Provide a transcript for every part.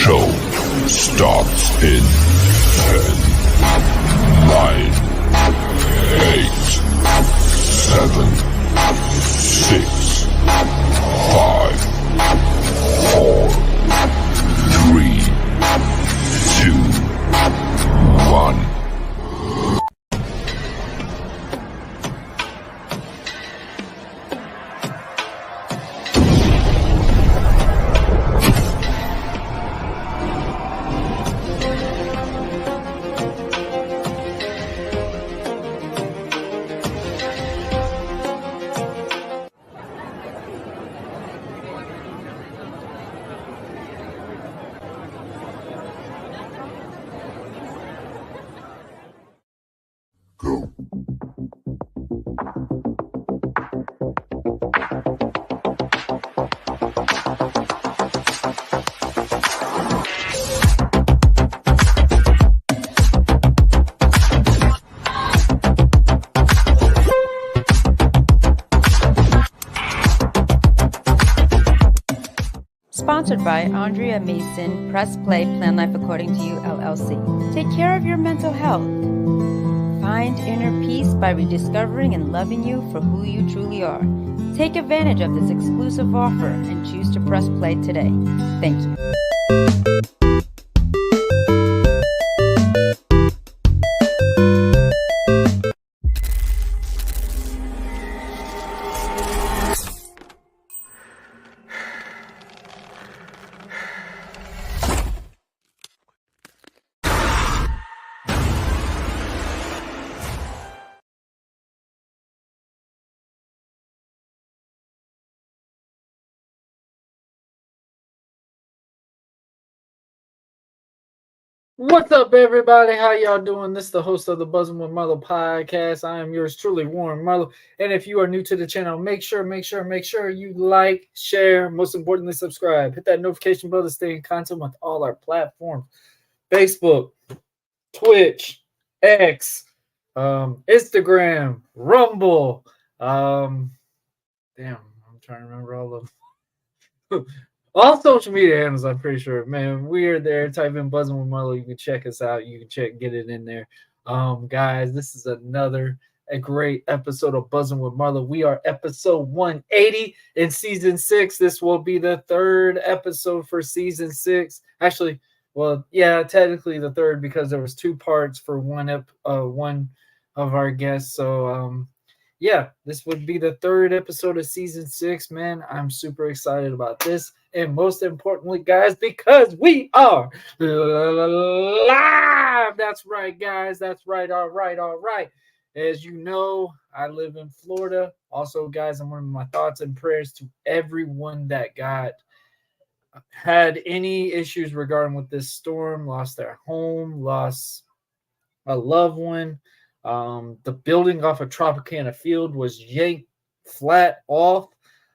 show starts in 10, 9, 8, 7, 6, 5, 4, 3, 2, 1. Go. Sponsored by Andrea Mason, Press Play, Plan Life According to You, LLC. Take care of your mental health. Find inner peace by rediscovering and loving you for who you truly are. Take advantage of this exclusive offer and choose to press play today. Thank you. What's up, everybody? How y'all doing? This is the host of the Buzzingmarlowe podcast. I am yours truly, Warren Marlowe. And if you are new to the channel, make sure you like, share, most importantly, subscribe. Hit that notification bell to stay in contact with all our platforms: Facebook, Twitch, X, Instagram, Rumble. I'm trying to remember all of them. All social media handles, I'm pretty sure. Man, we are there. Type in Buzzing with Marlowe. You can check us out. You can get it in there. Guys, this is a great episode of Buzzing with Marlowe. We are episode 180 in season 6. This will be the third episode for season 6. Actually, well, yeah, technically the third because there was 2 parts for one of our guests. So, yeah, this would be the third episode of season 6, man. I'm super excited about this. And most importantly, guys, because we are live. That's right, guys. That's right. All right. As you know, I live in Florida. Also, guys, I'm wanting my thoughts and prayers to everyone that had any issues regarding with this storm, lost their home, lost a loved one. The building off of Tropicana Field was yanked flat off.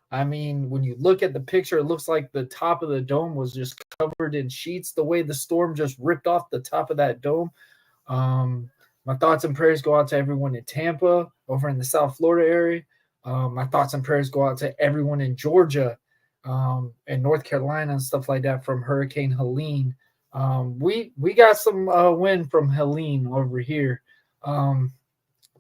I mean, when you look at the picture, it looks like the top of the dome was just covered in sheets, the way the storm just ripped off the top of that dome. My thoughts and prayers go out to everyone in Tampa, over in the South Florida area. My thoughts and prayers go out to everyone in Georgia, and North Carolina and stuff like that from Hurricane Helene. We got some wind from Helene over here.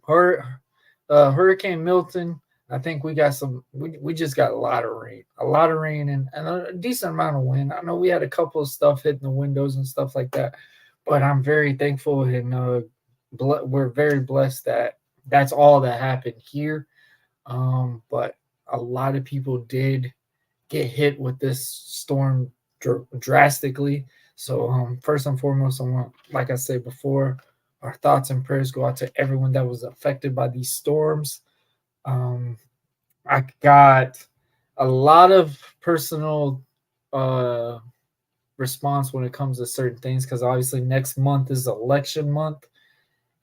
Hurricane Milton, I think we got we just got a lot of rain and a decent amount of wind. I know we had a couple of stuff hitting the windows and stuff like that, but I'm very thankful and we're very blessed that that's all that happened here. But a lot of people did get hit with this storm drastically. So first and foremost, I want, like I said before, our thoughts and prayers go out to everyone that was affected by these storms. I got a lot of personal response when it comes to certain things because obviously next month is election month.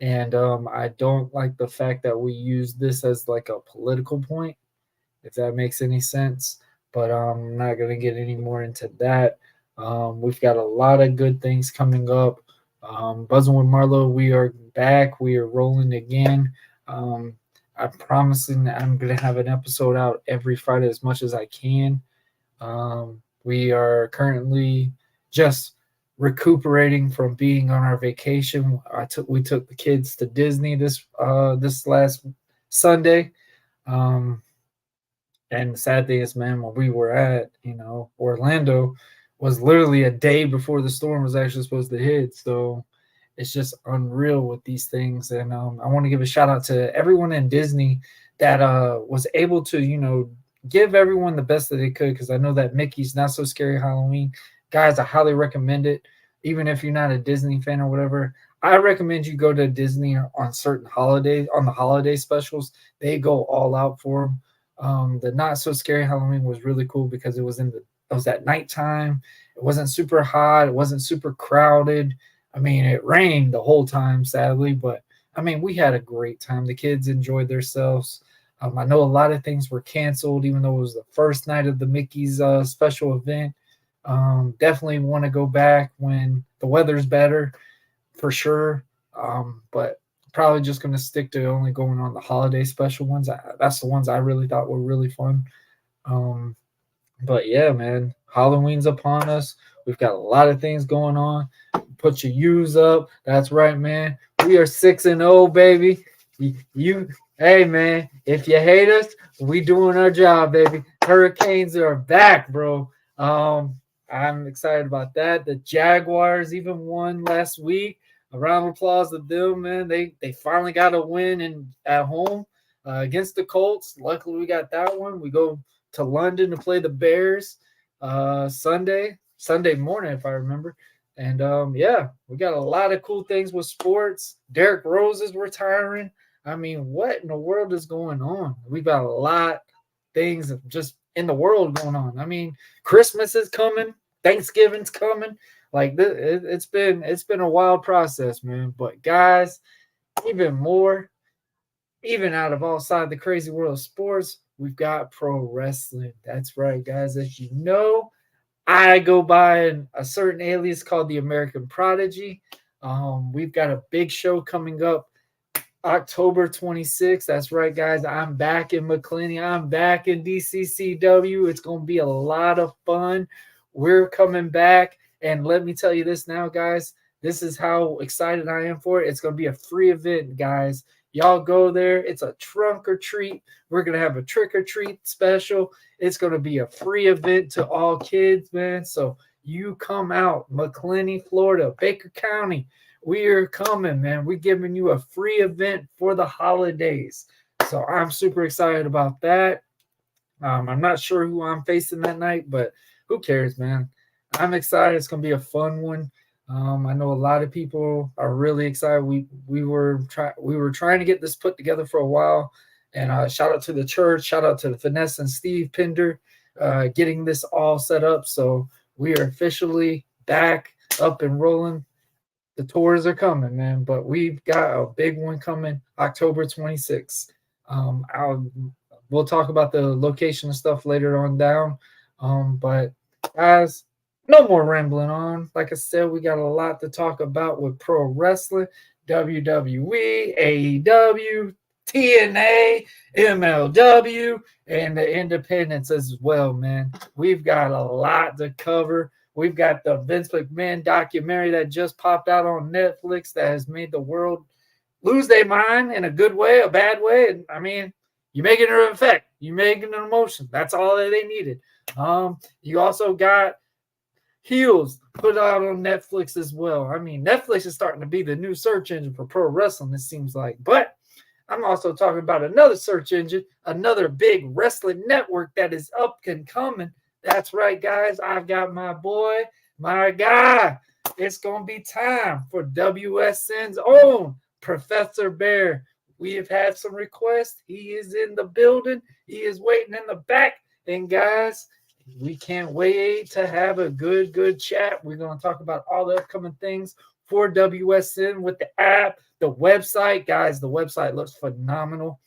And I don't like the fact that we use this as like a political point, if that makes any sense. But I'm not going to get any more into that. We've got a lot of good things coming up. Buzzing with Marlowe, we are back. We are rolling again. I'm promising that I'm going to have an episode out every Friday as much as I can. We are currently just recuperating from being on our vacation. We took the kids to Disney this last Sunday. And the sad thing is, man, when we were at, Orlando was literally a day before the storm was actually supposed to hit. So it's just unreal with these things. And I want to give a shout out to everyone in Disney that was able to, give everyone the best that they could. Because I know that Mickey's Not So Scary Halloween, guys, I highly recommend it. Even if you're not a Disney fan or whatever, I recommend you go to Disney on certain holidays, on the holiday specials. They go all out for them. The Not So Scary Halloween was really cool because it was at nighttime. It wasn't super hot. It wasn't super crowded. I mean, it rained the whole time, sadly, but I mean, we had a great time. The kids enjoyed themselves. I know a lot of things were canceled, even though it was the first night of the Mickey's special event. Definitely want to go back when the weather's better, for sure. But probably just going to stick to only going on the holiday special ones. That's the ones I really thought were really fun. But yeah, man, Halloween's upon us. We've got a lot of things going on. Put your U's up. That's right, man. We are 6-0, baby. Hey, man, if you hate us, we doing our job, baby. Hurricanes are back, bro. I'm excited about that. The Jaguars even won last week. A round of applause to them, man. They finally got a win at home against the Colts. Luckily, we got that one. We go to London to play the Bears Sunday morning, if I remember. And yeah, we got a lot of cool things with sports. Derrick Rose is retiring. I mean, what in the world is going on? We've got a lot of things just in the world going on. I mean, Christmas is coming, Thanksgiving's coming. Like it's been a wild process, man. But guys, even out of outside the crazy world of sports, we've got pro wrestling. That's right, guys. As you know, I go by a certain alias called the American Prodigy. We've got a big show coming up October 26th. That's right, guys. I'm back in McClenny. I'm back in DCCW. It's going to be a lot of fun. We're coming back. And let me tell you this now, guys. This is how excited I am for it. It's going to be a free event, guys. Y'all go there. It's a trunk or treat. We're going to have a trick or treat special. It's going to be a free event to all kids, man. So you come out, McClenny, Florida, Baker County. We are coming, man. We're giving you a free event for the holidays. So I'm super excited about that. I'm not sure who I'm facing that night, but who cares, man? I'm excited. It's going to be a fun one. I know a lot of people are really excited. We were trying to get this put together for a while. And shout out to the church. Shout out to Vanessa and Steve Pinder getting this all set up. So we are officially back up and rolling. The tours are coming, man, but we've got a big one coming October 26th. We'll talk about the location and stuff later on down. But guys, no more rambling on. Like I said, we got a lot to talk about with pro wrestling, WWE, AEW, TNA, MLW, and the independents as well, man. We've got a lot to cover. We've got the Vince McMahon documentary that just popped out on Netflix that has made the world lose their mind in a good way, a bad way. And I mean, you make it an effect. You make it an emotion. That's all that they needed. You also got Heels put out on Netflix as well. I mean, Netflix is starting to be the new search engine for pro wrestling, it seems like. But I'm also talking about another search engine, another big wrestling network that is up and coming. That's right, guys. I've got my boy, my guy. It's going to be time for WSN's own Professor Bear. We have had some requests. He is in the building. He is waiting in the back. And, guys, we can't wait to have a good chat. We're going to talk about all the upcoming things for WSN with the app, the website. Guys, the website looks phenomenal.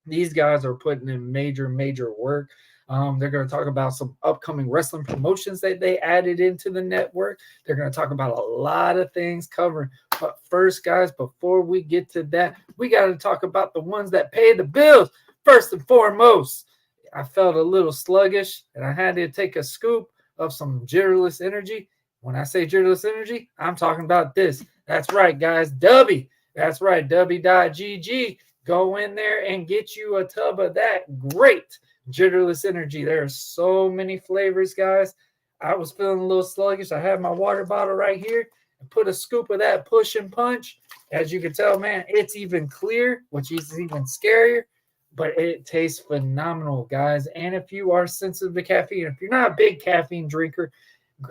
These guys are putting in major work. They're going to talk about some upcoming wrestling promotions that they added into the network. They're going to talk about a lot of things covering. But first, guys, before we get to that, we got to talk about the ones that pay the bills. First and foremost, I felt a little sluggish, and I had to take a scoop of some Generalist Energy. When I say Jitters Energy, I'm talking about this. That's right, guys. W. That's right. W.GG. Go in there and get you a tub of that great Jitterless Energy. There are so many flavors, guys. I was feeling a little sluggish. I have my water bottle right here and put a scoop of that push and punch. As you can tell, man, it's even clear, which is even scarier, but it tastes phenomenal, guys. And if you are sensitive to caffeine, if you're not a big caffeine drinker,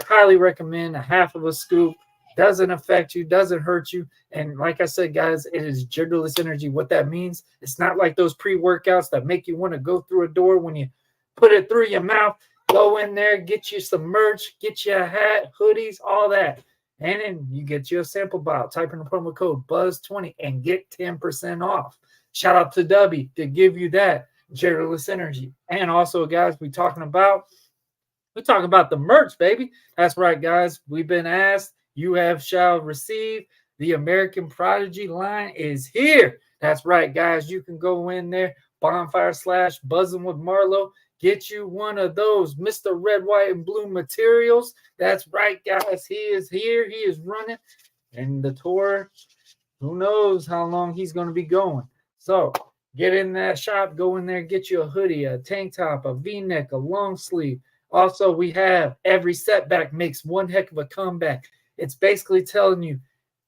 highly recommend a half of a scoop. Doesn't affect you, doesn't hurt you. And like I said, guys, it is Jitterless Energy. What that means, it's not like those pre-workouts that make you want to go through a door when you put it through your mouth. Go in there, get you some merch, get you a hat, hoodies, all that. And then you get you a sample bottle. Type in the promo code BUZZ20 and get 10% off. Shout out to W to give you that Jitterless Energy. And also, guys, we're talking about the merch, baby. That's right, guys. We've been asked. You have shall receive. The American Prodigy line is here. That's right, guys. You can go in there, bonfire/buzzing with Marlowe. Get you one of those Mr. Red, White, and Blue materials. That's right, guys. He is here. He is running. And the tour, who knows how long he's going to be going. So get in that shop. Go in there. Get you a hoodie, a tank top, a V-neck, a long sleeve. Also, we have every setback makes one heck of a comeback. It's basically telling you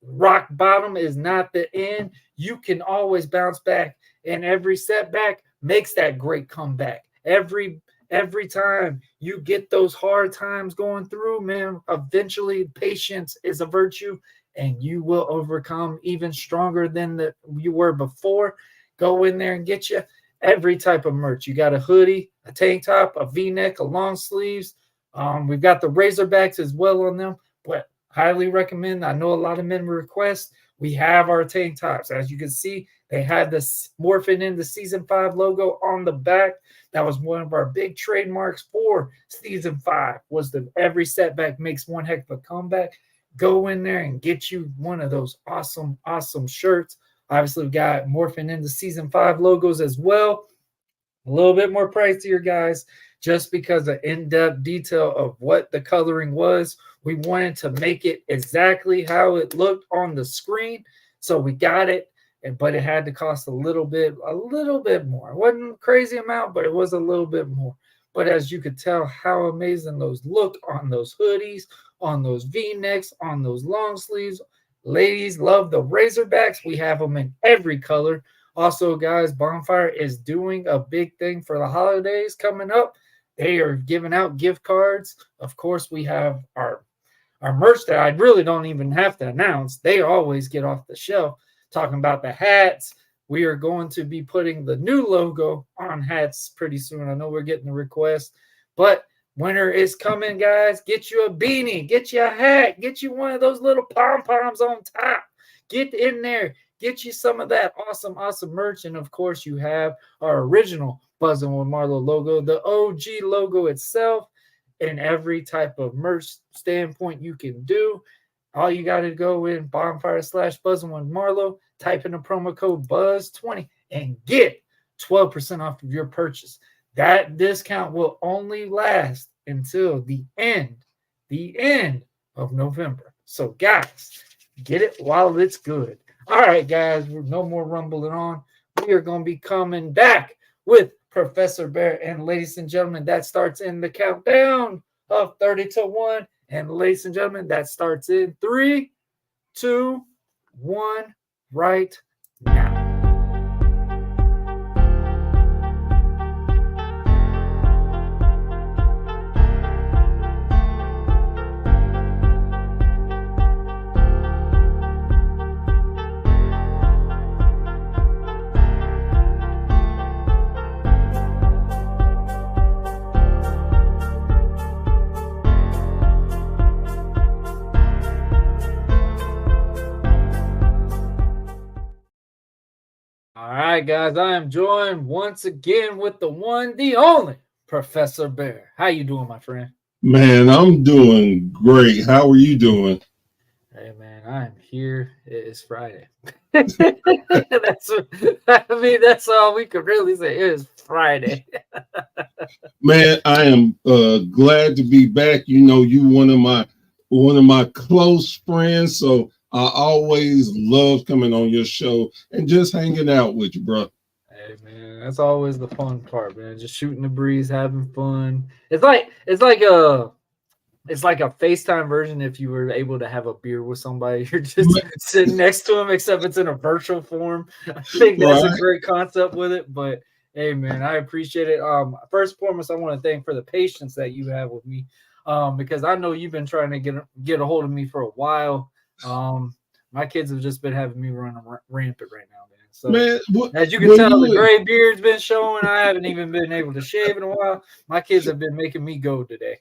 rock bottom is not the end. You can always bounce back, and every setback makes that great comeback. Every time you get those hard times going through, man, eventually patience is a virtue, and you will overcome even stronger than you were before. Go in there and get you every type of merch. You got a hoodie, a tank top, a V-neck, a long sleeves. We've got the Razorbacks as well on them, but highly recommend. I know a lot of men request. We have our tank tops. As you can see, they had this morphing in the season 5 logo on the back. That was one of our big trademarks for season 5, was the every setback makes one heck of a comeback. Go in there and get you one of those awesome, awesome shirts. Obviously, we've got morphing into season 5 logos as well. A little bit more pricier, guys, just because of in-depth detail of what the coloring was. We wanted to make it exactly how it looked on the screen. So we got it, but it had to cost a little bit more. It wasn't a crazy amount, but it was a little bit more. But as you could tell how amazing those look on those hoodies, on those V-necks, on those long sleeves. Ladies love the Razorbacks. We have them in every color. Also, guys, Bonfire is doing a big thing for the holidays coming up. They are giving out gift cards. Of course, we have our merch that I really don't even have to announce. They always get off the shelf. Talking about the hats. We are going to be putting the new logo on hats pretty soon. I know we're getting the request, but winter is coming, guys. Get you a beanie, get you a hat, get you one of those little pom-poms on top. Get in there, get you some of that awesome, awesome merch. And of course, you have our original Buzzing with Marlowe logo, the OG logo itself, in every type of merch standpoint you can do. All you got to go in bonfire/Buzzing with Marlowe, type in the promo code BUZZ20 and get 12% off of your purchase. That discount will only last until the end of November. So, guys, get it while it's good. All right, guys, no more rumbling on. We are going to be coming back with Professor Bear. And ladies and gentlemen, that starts in the countdown of 30 to 1. And ladies and gentlemen, that starts in 3, 2, 1, right now. All right, guys, I am joined once again with the one, the only Professor Bear. How you doing, my friend? Man, I'm doing great. How are you doing? Hey, man, I'm here. It is Friday. That's all we could really say. It is Friday. Man, I am glad to be back. You know, you one of my one of my close friends. So I always love coming on your show and just hanging out with you, bro. Hey man, that's always the fun part, man. Just shooting the breeze, having fun. It's like a FaceTime version if you were able to have a beer with somebody. You're just sitting next to them, except it's in a virtual form. I think that's a great concept with it. But hey, man, I appreciate it. First and foremost, I want to thank for the patience that you have with me, because I know you've been trying to get a hold of me for a while. My kids have just been having me running rampant right now, man. So, man, as you can tell, the gray beard's been showing. I haven't even been able to shave in a while. My kids have been making me go today.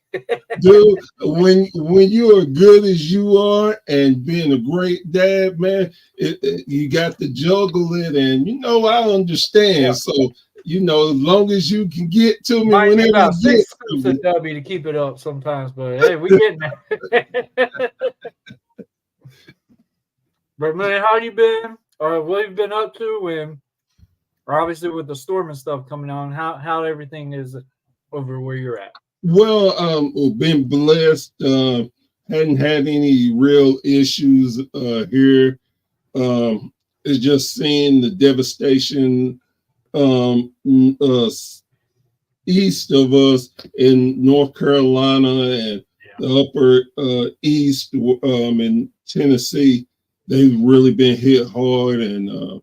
Dude, when you are good as you are and being a great dad, man, you got to juggle it. And, I understand. Yeah. So, as long as you can get to me whenever about you get 6 scoops of W to keep it up sometimes. But, hey, we getting there. But, man, how you been? Or what have you been up to? And obviously with the storm and stuff coming on, how everything is over where you're at? Well, been blessed. Hadn't had any real issues here. It's just seeing the devastation east of us in North Carolina and the upper east in Tennessee. They've really been hit hard, and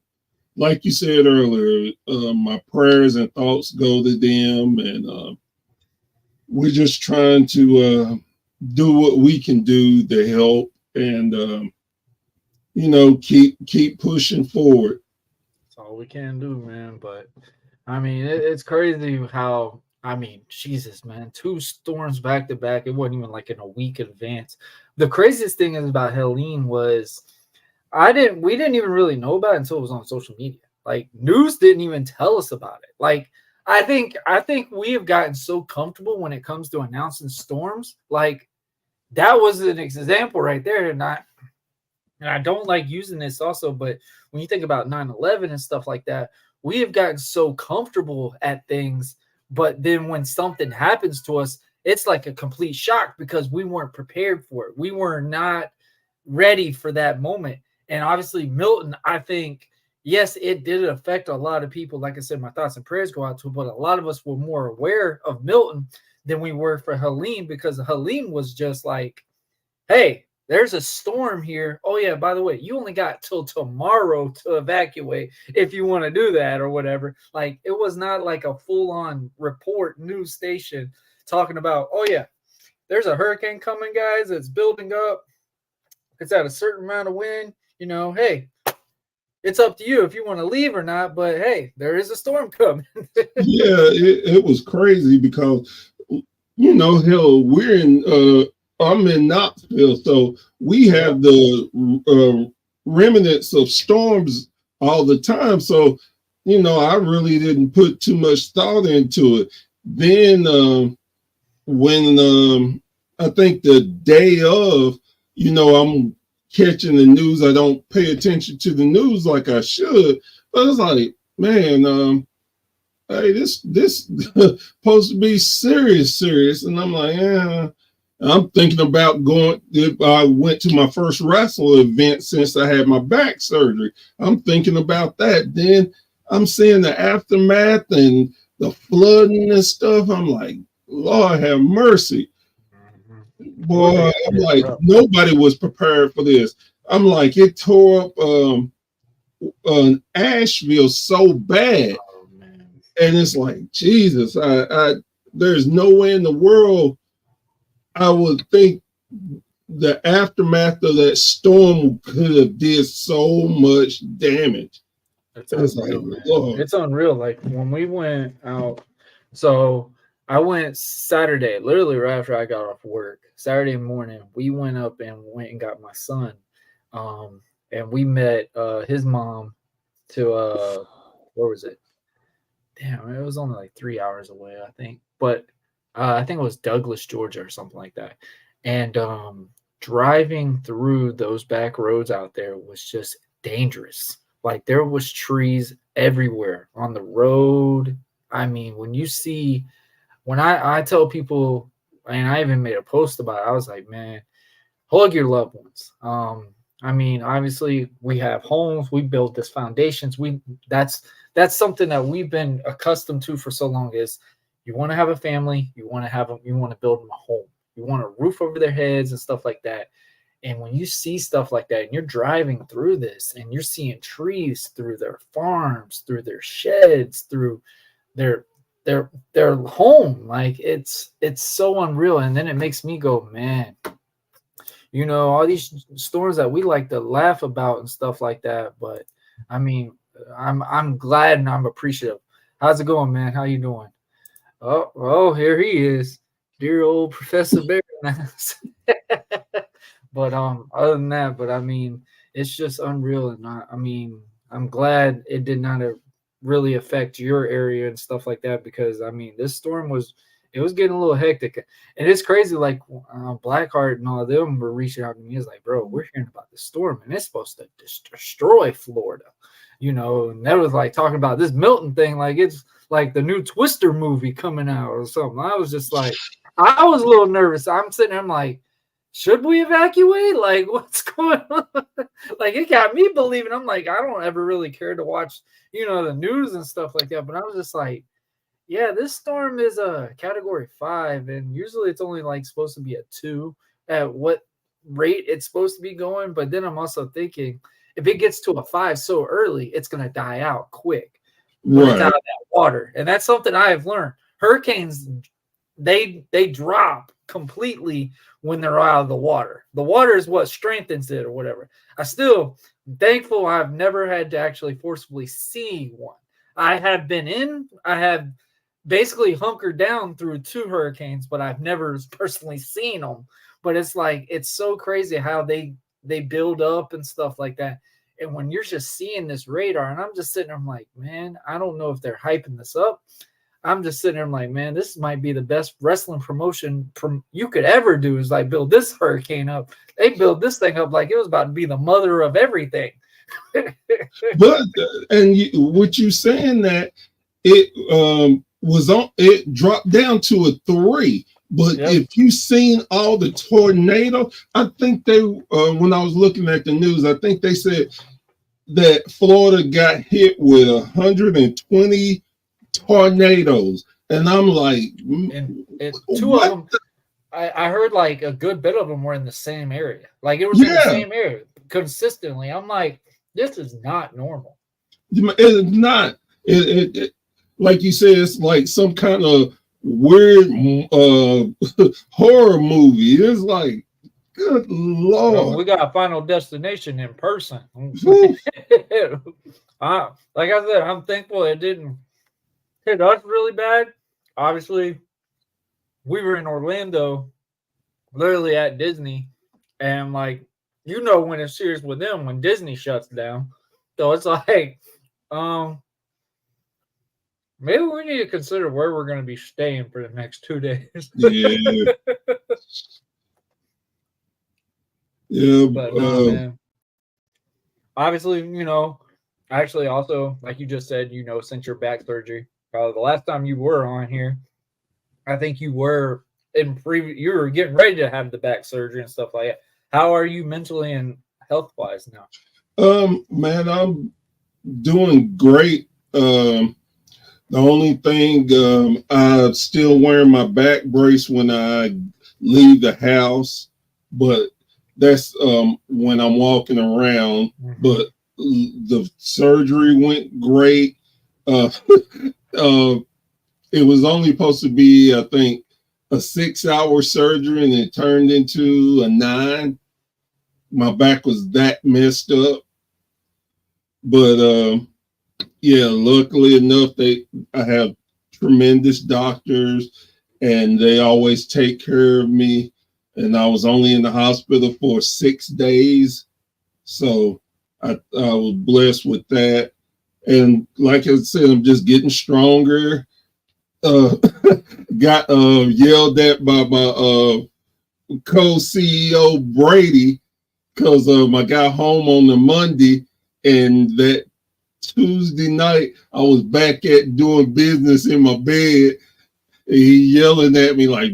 like you said earlier, my prayers and thoughts go to them, and we're just trying to do what we can do to help, and keep pushing forward. That's all we can do, man. But I mean, it's crazy how. I mean, Jesus, man, 2 storms back to back. It wasn't even like in a week in advance. The craziest thing is about Helene was. We didn't even really know about it until it was on social media. Like, news didn't even tell us about it. Like, I think we have gotten so comfortable when it comes to announcing storms. Like, that was an example right there. And I don't like using this also, but when you think about 9/11 and stuff like that, we have gotten so comfortable at things. But then when something happens to us, it's like a complete shock because we weren't prepared for it. We were not ready for that moment. And obviously, Milton, I think, yes, it did affect a lot of people. Like I said, my thoughts and prayers go out to, but a lot of us were more aware of Milton than we were for Helene, because Helene was just like, hey, there's a storm here. Oh, yeah, by the way, you only got till tomorrow to evacuate if you want to do that or whatever. Like, it was not like a full-on report news station talking about, oh, yeah, there's a hurricane coming, guys. It's building up. It's at a certain amount of wind. Hey, it's up to you if you want to leave or not, but hey, there is a storm coming. Yeah, it was crazy because, hell, I'm in Knoxville, so we have the remnants of storms all the time. So, I really didn't put too much thought into it. Then when I think the day of, I'm catching the news. I don't pay attention to the news like I should, but it's like, man, hey, this supposed to be serious. And I'm like, yeah. I'm thinking about going. If I went to my first wrestle event since I had my back surgery, I'm thinking about that. Then I'm seeing the aftermath and the flooding and stuff. I'm like, Lord have mercy. Boy, I'm like, nobody was prepared for this. I'm like, it tore up Asheville so bad. Oh, man. And it's like, Jesus, there's no way in the world I would think the aftermath of that storm could have did so much damage. It's unreal. Like, when we went out, so I went Saturday, literally right after I got off work. Saturday morning, we went up and got my son. And we met his mom to where was it? Damn, it was only like 3 hours away, I think. But I think it was Douglas, Georgia or something like that. And driving through those back roads out there was just dangerous. Like, there was trees everywhere on the road. I mean, when I tell people, and I even made a post about it, I was like, man, hug your loved ones. I mean, obviously we have homes, we build this foundations. That's something that we've been accustomed to for so long is you want to have a family, you want to build them a home. You want a roof over their heads and stuff like that. And when you see stuff like that and you're driving through this and you're seeing trees through their farms, through their sheds, through their home, like it's so unreal. And then it makes me go, man, you know, all these storms that we like to laugh about and stuff like that. But I mean, I'm glad and I'm appreciative. How's it going, man? How you doing? Oh, here he is, dear old Professor Bear. But other than that, but I mean, it's just unreal. And I mean, I'm glad it did not really affect your area and stuff like that, because I mean, this storm was getting a little hectic. And it's crazy, like Blackheart and all of them were reaching out to me. It's like, bro, we're hearing about this storm and it's supposed to destroy Florida, you know. And that was like talking about this Milton thing, like it's like the new Twister movie coming out or something. I was just like, I was a little nervous. I'm sitting there, I'm like, should we evacuate? Like, what's going on? Like, it got me believing. I'm like, I don't ever really care to watch, you know, the news and stuff like that. But I was just like, yeah, this storm is a category 5, and usually it's only like supposed to be a 2 at what rate it's supposed to be going. But then I'm also thinking, if it gets to a 5 so early, it's going to die out quick. Right. It's out of that water. And that's something I have learned. Hurricanes, they drop completely when they're out of the water. The water is what strengthens it or whatever. I'm thankful I've never had to actually forcibly see one. I have basically hunkered down through 2 hurricanes, but I've never personally seen them. But it's like, it's so crazy how they build up and stuff like that. And when you're just seeing this radar, and I'm just sitting there, I'm like, man, I don't know if they're hyping this up. I'm just sitting there, I'm like, man, this might be the best wrestling promotion you could ever do, is like build this hurricane up. They built this thing up like it was about to be the mother of everything. But with you saying that, it dropped down to a 3. But yep. If you seen all the tornado, I think they when I was looking at the news, I think they said that Florida got hit with 120 tornadoes, and I'm like, and 2 of them. I heard like a good bit of them were in the same area. Like it was in the same area consistently. I'm like, this is not normal. It's not. It like you said, it's like some kind of weird horror movie. It's like, good Lord. Well, we got a Final Destination in person. Like I said, I'm thankful it didn't hit us really bad. Obviously, we were in Orlando, literally at Disney, and like, you know, when it's serious with them when Disney shuts down. So it's like, maybe we need to consider where we're going to be staying for the next 2 days. Yeah. Yeah. But man. Obviously, you know, actually also, like you just said, you know, since your back surgery, probably the last time you were on here, I think you were you were getting ready to have the back surgery and stuff like that. How are you mentally and health-wise now? Man, I'm doing great. The only thing, I'm still wearing my back brace when I leave the house, but that's when I'm walking around. Mm-hmm. But the surgery went great. It was only supposed to be, I think, a 6-hour surgery, and it turned into a 9. My back was that messed up. But yeah, luckily enough, I have tremendous doctors, and they always take care of me. And I was only in the hospital for 6 days, so I was blessed with that. And like I said, I'm just getting stronger. Got yelled at by my co-CEO Brady, because I got home on the Monday, and that Tuesday night I was back at doing business in my bed. And he yelling at me like,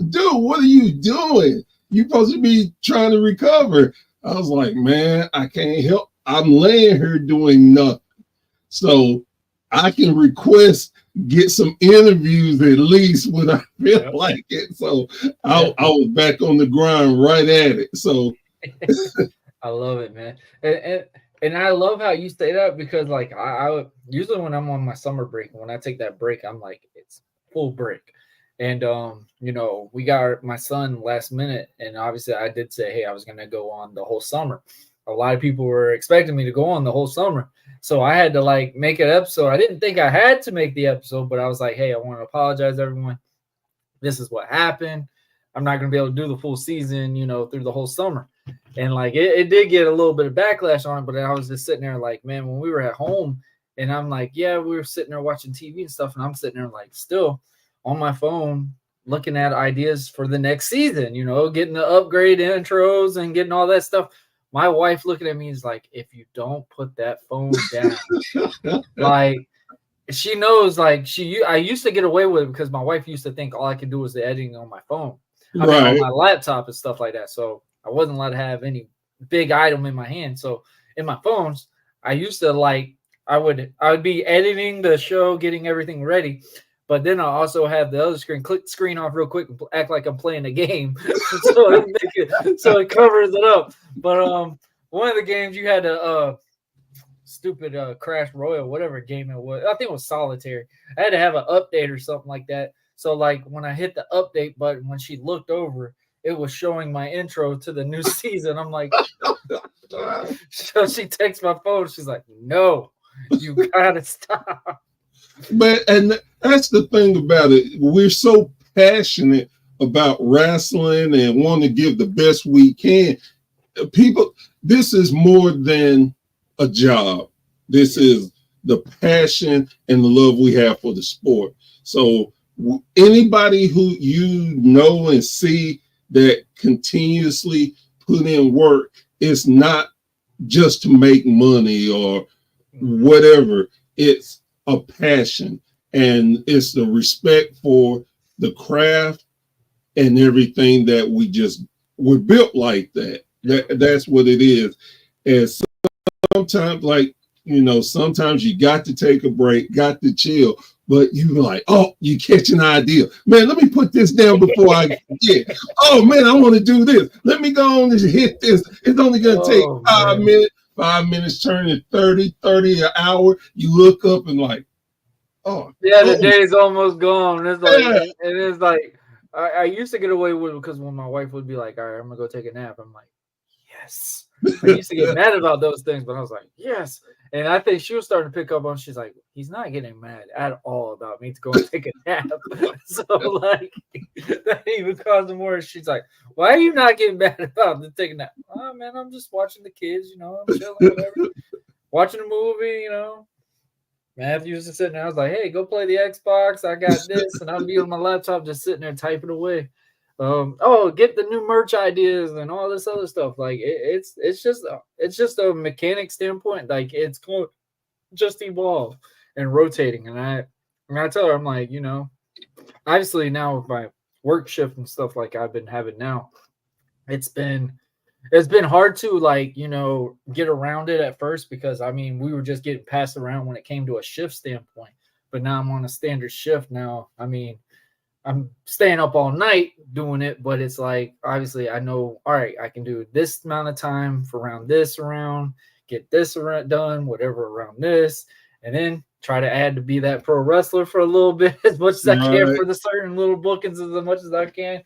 "Dude, what are you doing? You're supposed to be trying to recover. I was like, man, I can't help. I'm laying here doing nothing. So I can request, get some interviews at least when I feel like it. So I was back on the grind right at it. So I love it, man. And I love how you say that, because like I usually when I'm on my summer break, when I take that break, I'm like, it's full break. And you know, we got my son last minute, and obviously I did say, hey, I was gonna go on the whole summer. A lot of people were expecting me to go on the whole summer, so I had to like make an episode. I didn't think I had to make the episode, but I was like, hey, I want to apologize, everyone. This is what happened. I'm not gonna be able to do the full season, you know, through the whole summer. And like it did get a little bit of backlash on it, but I was just sitting there like, man, when we were at home, and I'm like, yeah, we were sitting there watching TV and stuff, and I'm sitting there like still on my phone looking at ideas for the next season, you know, getting the upgrade intros and getting all that stuff. My wife looking at me is like, if you don't put that phone down, like she knows, like I used to get away with it because my wife used to think all I could do was the editing on my phone, I mean, on my laptop and stuff like that. So I wasn't allowed to have any big item in my hand. So in my phones, I used to like, I would be editing the show, getting everything ready. But then I also have the other screen, click the screen off real quick and act like I'm playing a game. so it covers it up. But one of the games you had a stupid Crash Royale, whatever game it was. I think it was Solitaire. I had to have an update or something like that. So like when I hit the update button, when she looked over, it was showing my intro to the new season. I'm like, so she takes my phone. She's like, no, you gotta stop. But and that's the thing about it. We're so passionate about wrestling and want to give the best we can. People, this is more than a job. This is the passion and the love we have for the sport. So anybody who you know and see that continuously put in work, it's not just to make money or whatever. It's a passion, and it's the respect for the craft and everything that we're built like that. That's what it is. And sometimes, like, you know, sometimes you got to take a break, got to chill, but you're like, oh, you catch an idea. Man, let me put this down before I forget. Oh, man, I want to do this. Let me go on and hit this. It's only going to take 5 minutes. 5 minutes turning 30 an hour. You look up and like, oh. Yeah, the day's almost gone. It's like, and it's like, I used to get away with it because when my wife would be like, all right, I'm going to go take a nap. I'm like, yes. I used to get mad about those things, but I was like, yes. And I think she was starting to pick up on, she's like, he's not getting mad at all about me to go and take a nap. So like, that even caused him worse. She's like, why are you not getting mad about me taking a nap? Oh man, I'm just watching the kids, you know, I'm chilling, whatever. Watching a movie, you know. Matthew used to sit there. I was like, hey, go play the Xbox. I got this. And I'll be on my laptop just sitting there typing away. Get the new merch ideas and all this other stuff. Like it's just a mechanic standpoint. Like it's going to just evolve and rotating. And I tell her, I'm like, you know, obviously now with my work shift and stuff like I've been having now, it's been hard to like, you know, get around it at first because I mean we were just getting passed around when it came to a shift standpoint. But now I'm on a standard shift now. I mean, I'm staying up all night doing it, but it's like, obviously I know, all right, I can do this amount of time for get this around done, whatever around this, and then try to add to be that pro wrestler for a little bit as much as I can for the certain little bookings as much as I can.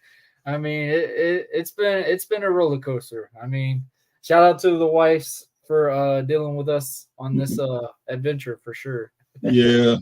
I mean, it's been a roller coaster. I mean, shout out to the wives for dealing with us on this adventure for sure. Yeah.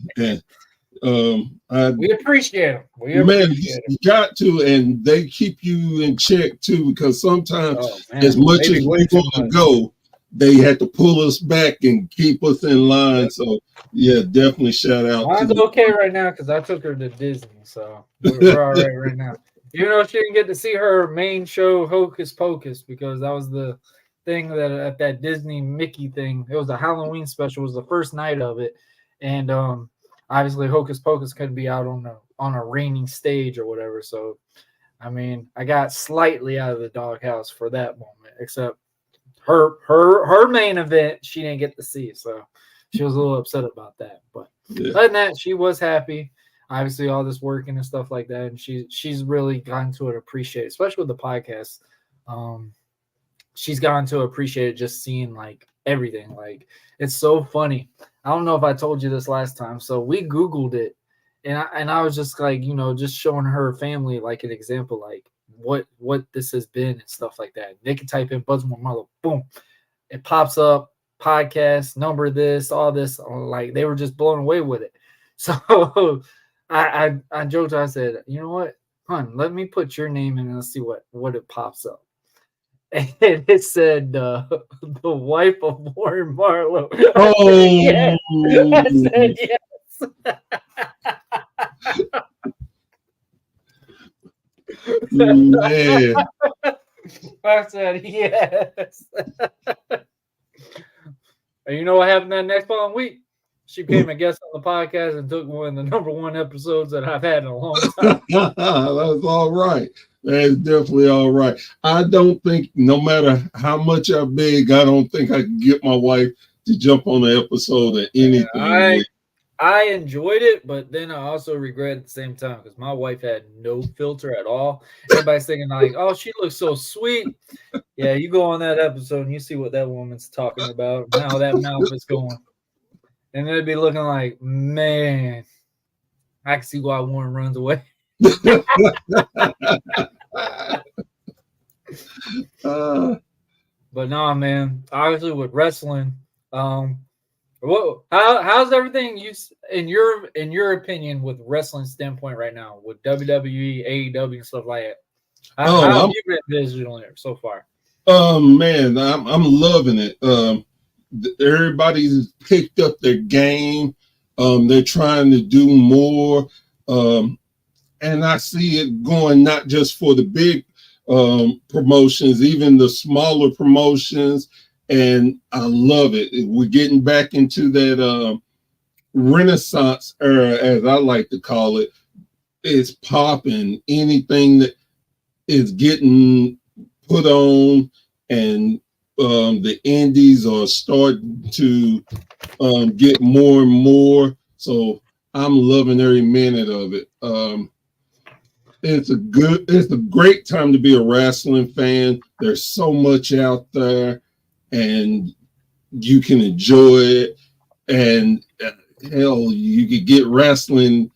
We appreciate them. You got to, and they keep you in check too, because sometimes as much as we want to go, they had to pull us back and keep us in line. So yeah, definitely shout out. Mine's okay right now because I took her to Disney, so we're all right now. Even though she didn't get to see her main show, Hocus Pocus, because that was the thing that at that Disney Mickey thing. It was a Halloween special. It was the first night of it, and obviously Hocus Pocus couldn't be out on a raining stage or whatever. So I mean, I got slightly out of the doghouse for that moment, except her main event she didn't get to see, so she was a little upset about that. But other than that, she was happy. Obviously, all this working and stuff like that, and she's really gotten to appreciate, especially with the podcast. She's gotten to appreciate it, just seeing like everything. Like, it's so funny. I don't know if I told you this last time. So we Googled it, and I was just like, just showing her family like an example, like what this has been and stuff like that. They can type in Buzzingmarlowe, boom, it pops up, podcast number, this, all this. Like, they were just blown away with it. So I joked. I said, you know what, hon, let me put your name in and let's see what it pops up. And it said the wife of Warren Marlowe. Oh, yes. I said yes. man. I said yes. And you know what happened that next following week? She became a guest on the podcast and took one of the number one episodes that I've had in a long time. That's all right. That's definitely all right. I don't think, no matter how much I beg, I don't think I can get my wife to jump on the episode of anything. I enjoyed it, but then I also regret at the same time because my wife had no filter at all. Everybody's thinking like, oh, she looks so sweet. Yeah, you go on that episode and you see what that woman's talking about and how that mouth is going. And they'd be looking like, man, I can see why Warren runs away. But no, man. Obviously, with wrestling, how's everything in your opinion with wrestling standpoint right now with WWE, AEW, and stuff like that? How have you been visualizing it so far? Man, I'm loving it. Everybody's picked up their game. They're trying to do more. And I see it going not just for the big promotions, even the smaller promotions. And I love it. We're getting back into that Renaissance era, as I like to call it. It's popping. Anything that is getting put on, and the indies are starting to get more and more. So I'm loving every minute of it. It's a great time to be a wrestling fan. There's so much out there, and you can enjoy it. And hell, you could get wrestling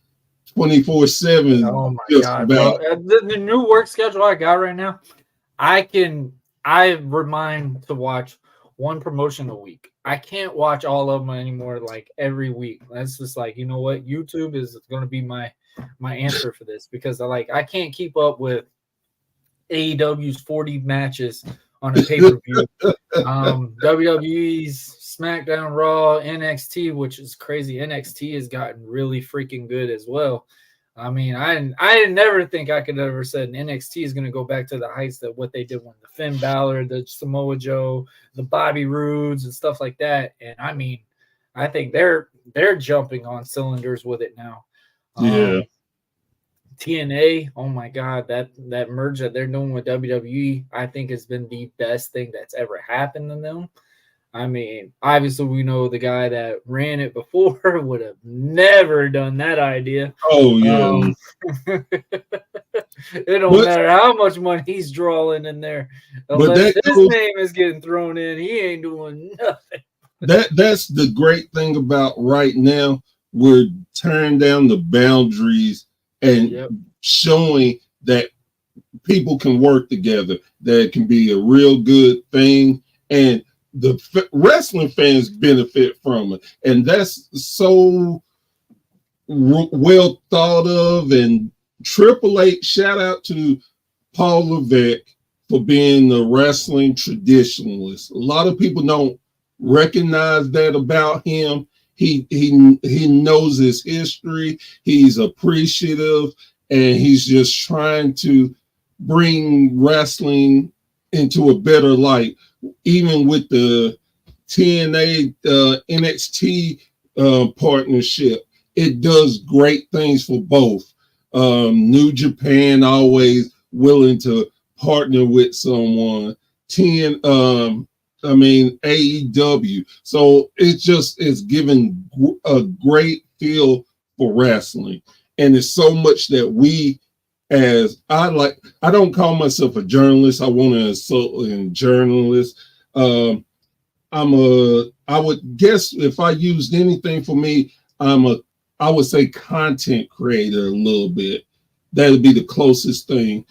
24/7. Oh my God! The new work schedule I got right now, I remind to watch one promotion a week. I can't watch all of them anymore, like every week. That's just like, you know what? YouTube is going to be my answer for this, because I can't keep up with AEW's 40 matches on a pay-per-view. WWE's SmackDown, Raw, NXT, which is crazy. NXT has gotten really freaking good as well. I mean, I never think I could ever said NXT is going to go back to the heights that what they did when the Finn Balor, the Samoa Joe, the Bobby Roodes, and stuff like that. And I mean, I think they're jumping on cylinders with it now. Yeah. TNA, oh my God, that merge that they're doing with WWE, I think has been the best thing that's ever happened to them. I mean, obviously we know the guy that ran it before would have never done that idea. Oh yeah. It don't matter how much money he's drawing in there. Unless his name is getting thrown in, he ain't doing nothing. That's the great thing about right now. We're tearing down the boundaries and showing that people can work together. That it can be a real good thing, and the wrestling fans benefit from it. And that's so well thought of. And Triple H, shout out to Paul Levesque for being a wrestling traditionalist. A lot of people don't recognize that about him. He knows his history. He's appreciative, and he's just trying to bring wrestling into a better light. Even with the TNA NXT partnership, it does great things for both. New Japan always willing to partner with someone. AEW. So it's giving a great feel for wrestling. And it's so much that I don't call myself a journalist. I want to insult a journalist. I would guess if I used anything for me, I would say content creator a little bit. That would be the closest thing.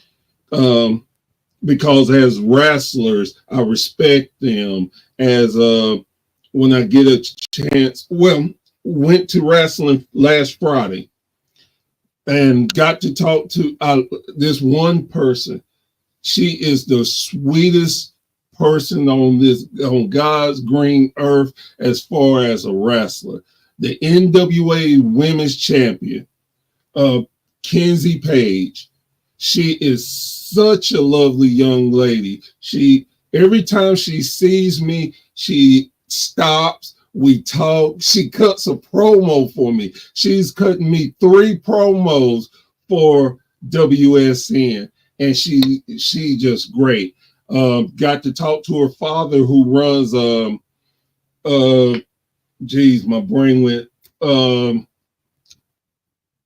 Because as wrestlers, I respect them. As when I get a chance, went to wrestling last Friday and got to talk to this one person. She is the sweetest person on God's green earth as far as a wrestler. The NWA Women's Champion, Kenzie Page. She is such a lovely young lady. Every time she sees me, she stops. We talk. She cuts a promo for me. She's cutting me 3 promos for WSN, and she just great. Got to talk to her father, who runs my brain went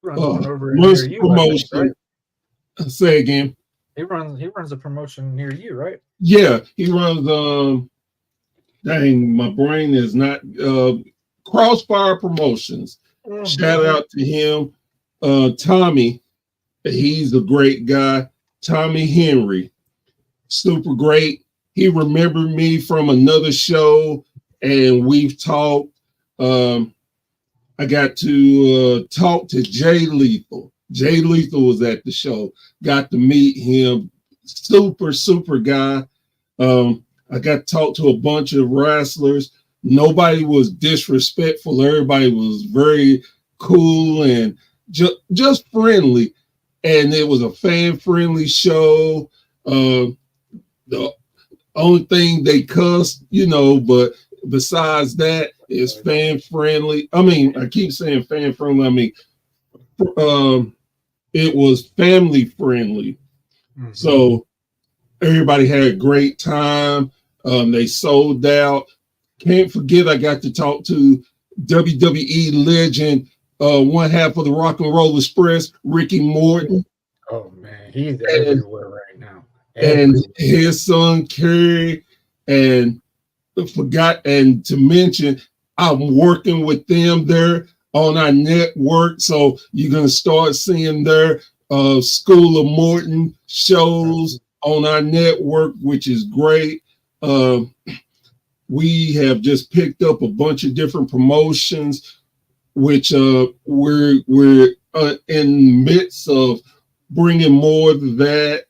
runs promotion. Right? Say again. He runs a promotion near you, right? Yeah, he runs dang, my brain is not Crossfire Promotions. Mm-hmm. Shout out to him. Tommy, he's a great guy. Tommy Henry, super great. He remembered me from another show, and we've talked. I got to talk to Jay Lethal. Jay Lethal was at the show. Got to meet him. Super guy. I got to talk to a bunch of wrestlers. Nobody was disrespectful. Everybody was very cool and just friendly. And it was a fan-friendly show. The only thing they cussed, but besides that, it's fan-friendly. I mean, I keep saying fan-friendly. I mean, it was family-friendly. Mm-hmm. So everybody had a great time. They sold out. Can't forget I got to talk to WWE legend, one half of the Rock and Roll Express, Ricky Morton. Oh man, he's everywhere right now. And his son Kerry, and to mention, I'm working with them there on our network. So you're gonna start seeing their School of Morton shows on our network, which is great. We have just picked up a bunch of different promotions, which we're in midst of bringing more of that.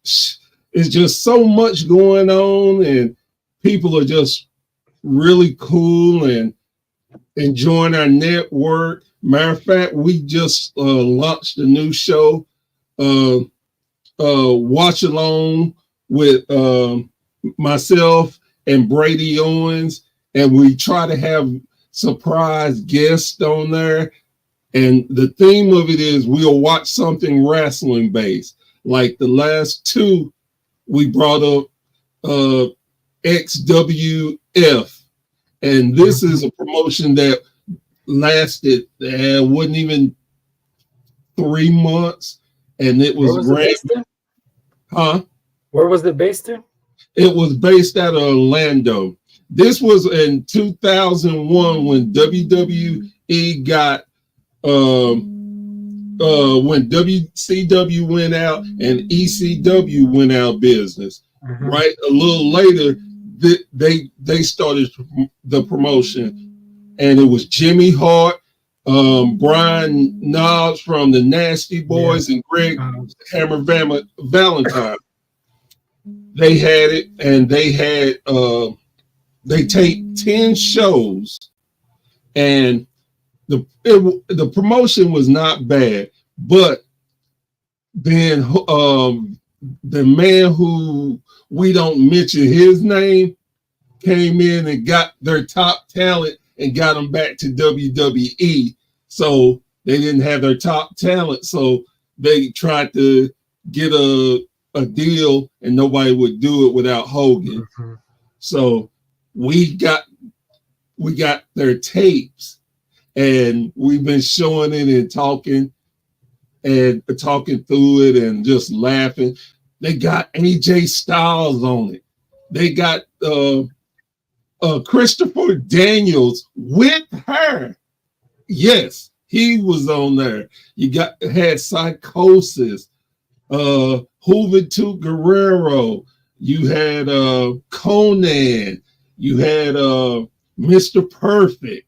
It's just so much going on, and people are just really cool and enjoying our network. Matter of fact, we just launched a new show, Watch Along, with myself and Brady Owens, and we try to have surprise guests on there. And the theme of it is we'll watch something wrestling based. Like the last 2, we brought up XWF, and this is a promotion that lasted wasn't even 3 months, and it was great. Where was it based in? It was based out of Orlando. This was in 2001 when WWE got when WCW went out and ECW went out of business. Mm-hmm. Right, a little later, they started the promotion, and it was Jimmy Hart, Brian Knobs from the Nasty Boys, and Greg Hammer Valentine. They had it, and they had they taped 10 shows, and the promotion was not bad, but then the man who we don't mention his name came in and got their top talent and got them back to WWE. So they didn't have their top talent, so they tried to get a deal, and nobody would do it without Hogan. Mm-hmm. So we got their tapes, and we've been showing it and talking through it and just laughing. They got AJ Styles on it. They got Christopher Daniels with her. Yes, he was on there. You had Psychosis, Juventud Guerrero. You had Conan. You had Mr. Perfect.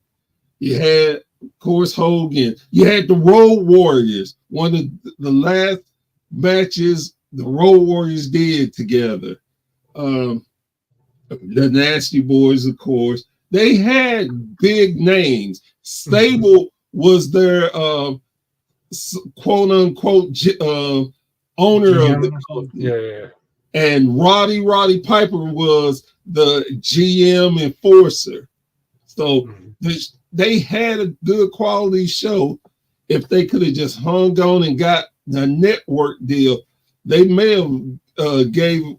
You had, of course, Hogan. You had the Road Warriors. One of the last matches the Road Warriors did together. The Nasty Boys, of course. They had big names. Stable was their quote unquote owner of the company. Yeah. And Roddy Piper was the GM enforcer. So they had a good quality show. If they could have just hung on and got the network deal, they may have gave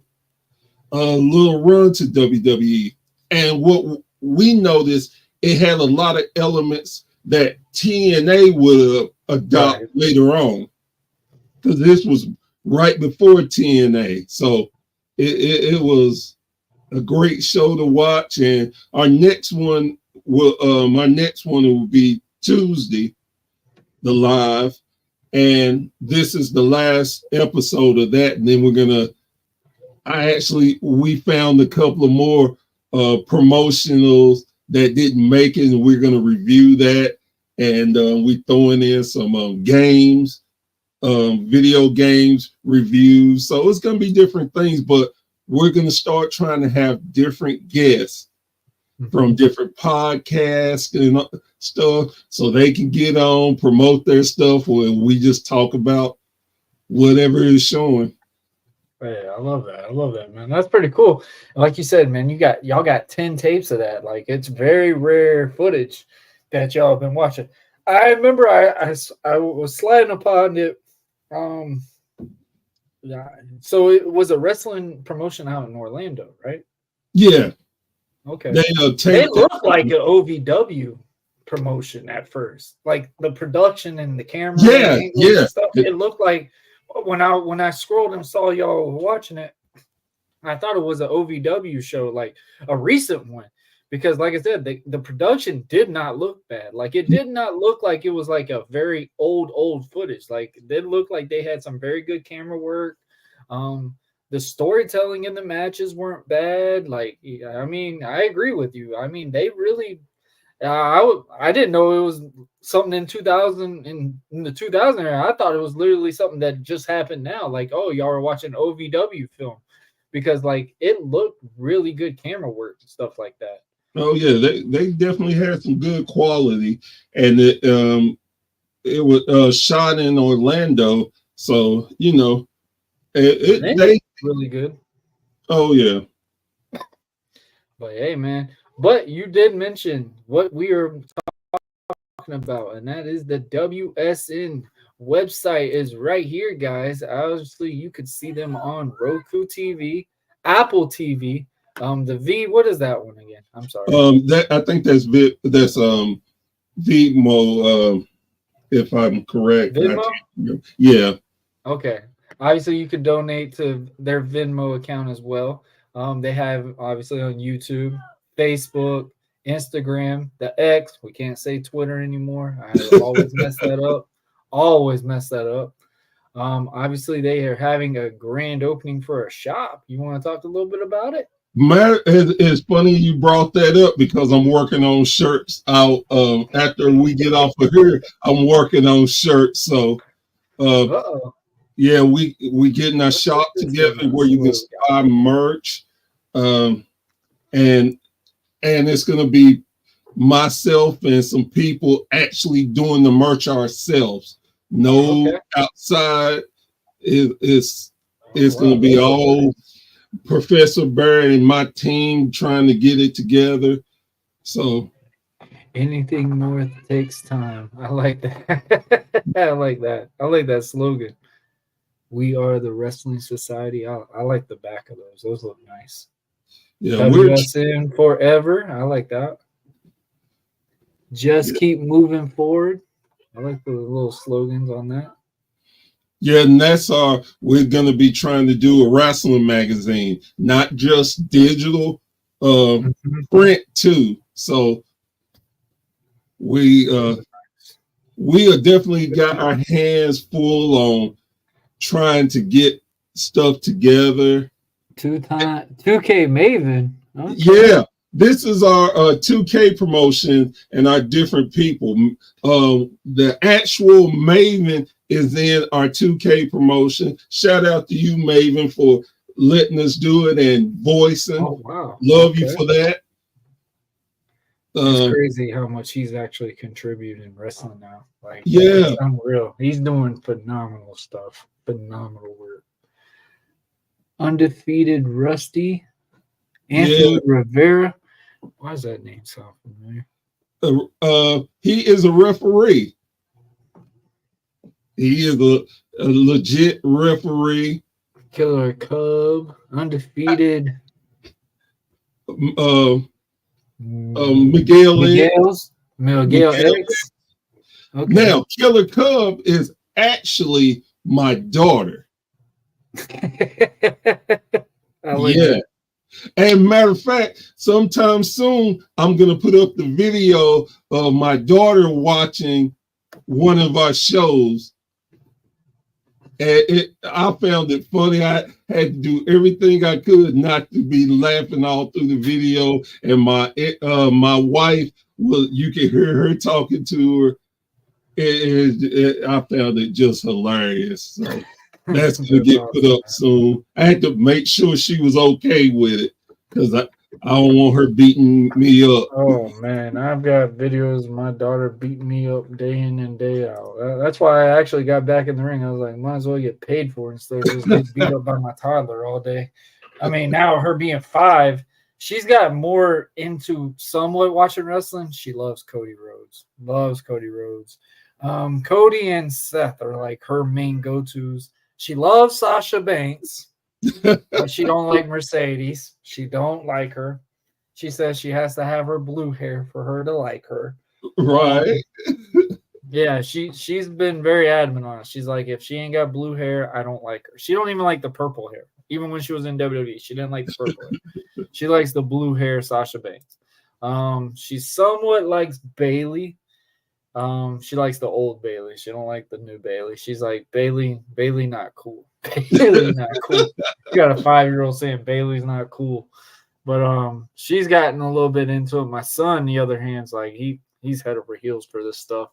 a little run to WWE. And what we noticed, it had a lot of elements that TNA would adopt later on, because this was right before TNA. So it was a great show to watch. And our next one will be Tuesday, the live. And this is the last episode of that. And then we found a couple of more promotionals that didn't make it, and we're going to review that. And we throwing in some games, video games reviews. So it's going to be different things, but we're going to start trying to have different guests from different podcasts and stuff, so they can get on, promote their stuff, where we just talk about whatever is showing. Yeah, I love that, man. That's pretty cool. And like you said, man, y'all got 10 tapes of that. Like, it's very rare footage that y'all have been watching. I remember I was sliding upon it. So it was a wrestling promotion out in Orlando, right? Yeah. Okay. They looked like an OVW promotion at first, like the production and the camera. Yeah. Stuff. It looked like when I scrolled and saw y'all watching it, I thought it was an OVW show, like a recent one, because like I said, the production did not look bad. Like, it did not look like it was like a very old footage. Like, it looked like they had some very good camera work. The storytelling in the matches weren't bad. Like, I mean, I agree with you. I mean, they really, I didn't know it was something in 2000, in the 2000 era. I thought it was literally something that just happened now. Like, oh, y'all are watching OVW film, because like it looked really good camera work and stuff like that. Oh yeah, they definitely had some good quality, and it was shot in Orlando, so you know they really good. Oh yeah. But hey, man. But you did mention what we are talking about, and that is the WSN website is right here, guys. Obviously, you could see them on Roku TV, Apple TV. The V, what is that one again? I'm sorry. I think that's Vimo, if I'm correct. Venmo? Yeah. Okay. Obviously, you could donate to their Venmo account as well. They have obviously on YouTube, Facebook, Instagram, the X. We can't say Twitter anymore. I always mess that up. Obviously, they are having a grand opening for a shop. You want to talk a little bit about it? It's funny you brought that up, because I'm working on shirts out. After we get off of here, I'm working on shirts. So, yeah, we getting our shop together where you can buy merch, and it's gonna be myself and some people actually doing the merch ourselves. No outside. It's gonna be all Professor Barry and my team trying to get it together. So anything more takes time. I like that. I like that slogan. We Are the Wrestling Society. I like the back of those. Those look nice. Yeah, WSN Forever. I like that. Just Keep Moving Forward. I like the little slogans on that. Yeah, and that's we're gonna be trying to do a wrestling magazine, not just digital, print too. So we have definitely got our hands full on trying to get stuff together. 2K Maven. Okay. Yeah, this is our 2K promotion and our different people. The actual Maven is in our 2K promotion. Shout out to you, Maven, for letting us do it and voicing. Oh, wow. Love you for that. It's crazy how much he's actually contributing in wrestling now. Like, yeah, it's unreal. He's doing phenomenal stuff. Phenomenal work. Undefeated Rusty. Anthony Rivera. Why does that name sound familiar? He is a referee. He is a legit referee. Killer Cub. Undefeated. Miguel X. Okay. Now, Killer Cub is actually my daughter. Yeah. And matter of fact, sometime soon, I'm going to put up the video of my daughter watching one of our shows. And I found it funny. I had to do everything I could not to be laughing all through the video. And my wife, you can hear her talking to her. I found it just hilarious. So that's going to get put up soon. I had to make sure she was okay with it because I don't want her beating me up. Oh, man. I've got videos of my daughter beating me up day in and day out. That's why I actually got back in the ring. I was like, might as well get paid for it instead of just getting beat up by my toddler all day. I mean, now her being 5, she's got more into somewhat watching wrestling. She loves Cody Rhodes. Cody and Seth are like her main go-tos. She loves Sasha Banks, but she don't like Mercedes. She don't like her. She says she has to have her blue hair for her to like her. Right. Yeah, she's been very adamant on it. She's like, if she ain't got blue hair, I don't like her. She don't even like the purple hair. Even when she was in WWE, she didn't like the purple hair. She likes the blue hair Sasha Banks. She somewhat likes Bailey. She likes the old Bailey. She don't like the new Bailey. She's like, Bailey not cool. Bailey not cool. You got a 5-year-old saying Bailey's not cool. But she's gotten a little bit into it. My son, on the other hand, is like he's head over heels for this stuff.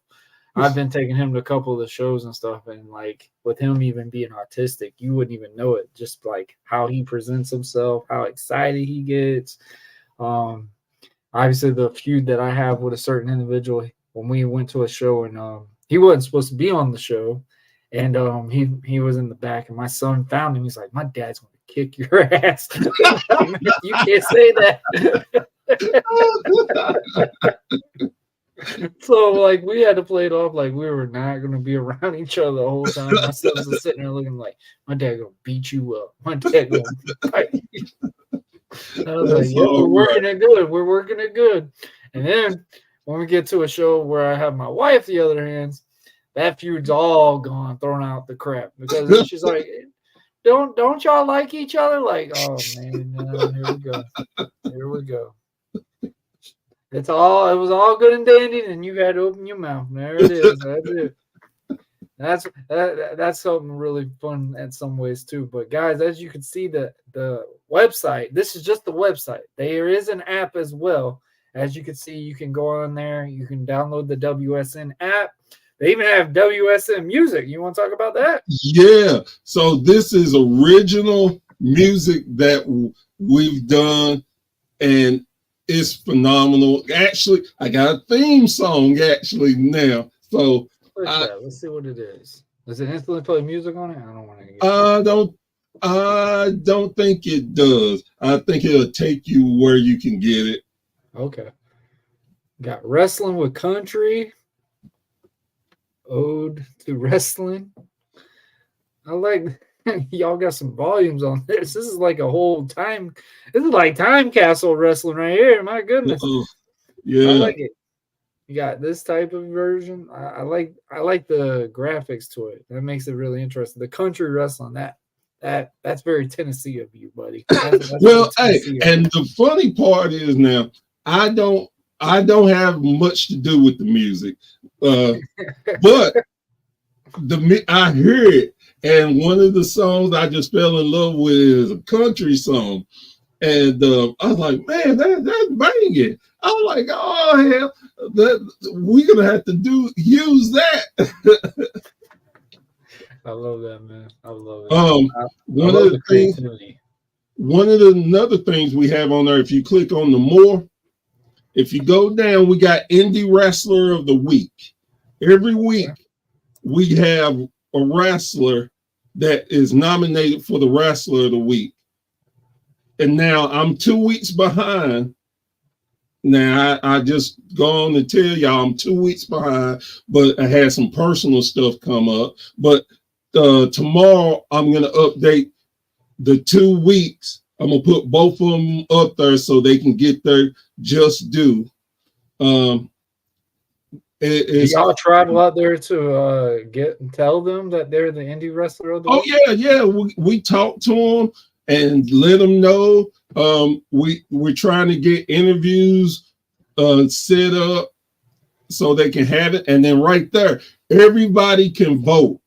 I've been taking him to a couple of the shows and stuff, and like with him even being autistic, you wouldn't even know it. Just like how he presents himself, how excited he gets. Obviously, the feud that I have with a certain individual. When we went to a show and he wasn't supposed to be on the show, and he was in the back, and my son found him. He's like, my dad's going to kick your ass. You can't say that. So like we had to play it off like we were not going to be around each other the whole time. My son was sitting there looking like, my dad going to beat you up. My dad going to fight you. I was like, yeah, we're working it good. We're working it good. And then when we get to a show where I have my wife, the other hands, that feud's all gone, thrown out the crap because she's like, "Don't y'all like each other?" Like, oh man, here we go. It was all good and dandy, and you had to open your mouth. There it is. That's it. That's something really fun in some ways too. But guys, as you can see, the website. This is just the website. There is an app as well. As you can see, you can go on there. You can download the WSN app. They even have WSN music. You want to talk about that? Yeah. So this is original music that we've done, and it's phenomenal. Actually, I got a theme song actually now. So let's see what it is. Does it instantly play music on it? I don't want to get I don't think it does. I think it'll take you where you can get it. Okay. Got Wrestling with Country. Ode to Wrestling. I like y'all got some volumes on this. This is like a whole time. This is like time capsule wrestling right here. My goodness. Yeah. I like it. You got this type of version. I like the graphics to it. That makes it really interesting. The country wrestling, that's very Tennessee of you, buddy. That's Well, hey, and the funny part is now I don't have much to do with the music, but I hear it, and one of the songs I just fell in love with is a country song, and I was like, man, that's banging. I was like, oh hell, we're gonna have to use that. I love that, man. I love it. One of the things, another things we have on there, if you click on the more, if you go down, we got Indie Wrestler of the Week. Every week we have a wrestler that is nominated for the Wrestler of the Week. And now I'm 2 weeks behind. Now I just go on to tell y'all I'm 2 weeks behind, but I had some personal stuff come up. But tomorrow I'm gonna update the 2 weeks. I'm gonna put both of them up there so they can get their just due. Y'all travel out there to get and tell them that they're the indie wrestler of the week? Yeah. We talk to them and let them know. We're trying to get interviews set up so they can have it, and then right there, everybody can vote.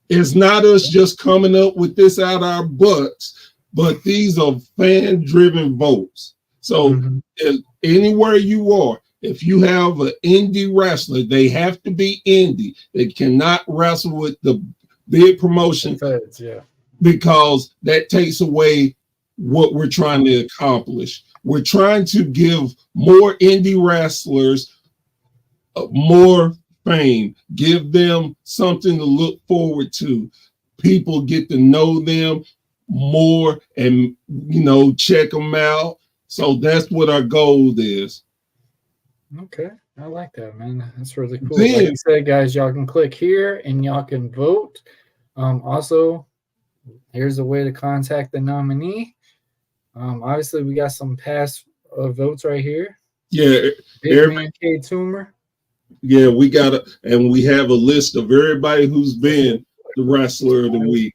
It's not us just coming up with this out our butts, but these are fan-driven votes. So if anywhere you are, if you have an indie wrestler, they have to be indie. They cannot wrestle with the big promotion because that takes away what we're trying to accomplish. We're trying to give more indie wrestlers more fame, give them something to look forward to. People get to know them more and, check them out. So that's what our goal is. Okay, I like that, man. That's really cool. Like I said, guys, y'all can click here and y'all can vote. Also, here's a way to contact the nominee. Obviously, we got some past votes right here. Yeah, Big Man K Toomer. Yeah, we got and we have a list of everybody who's been the wrestler of the week.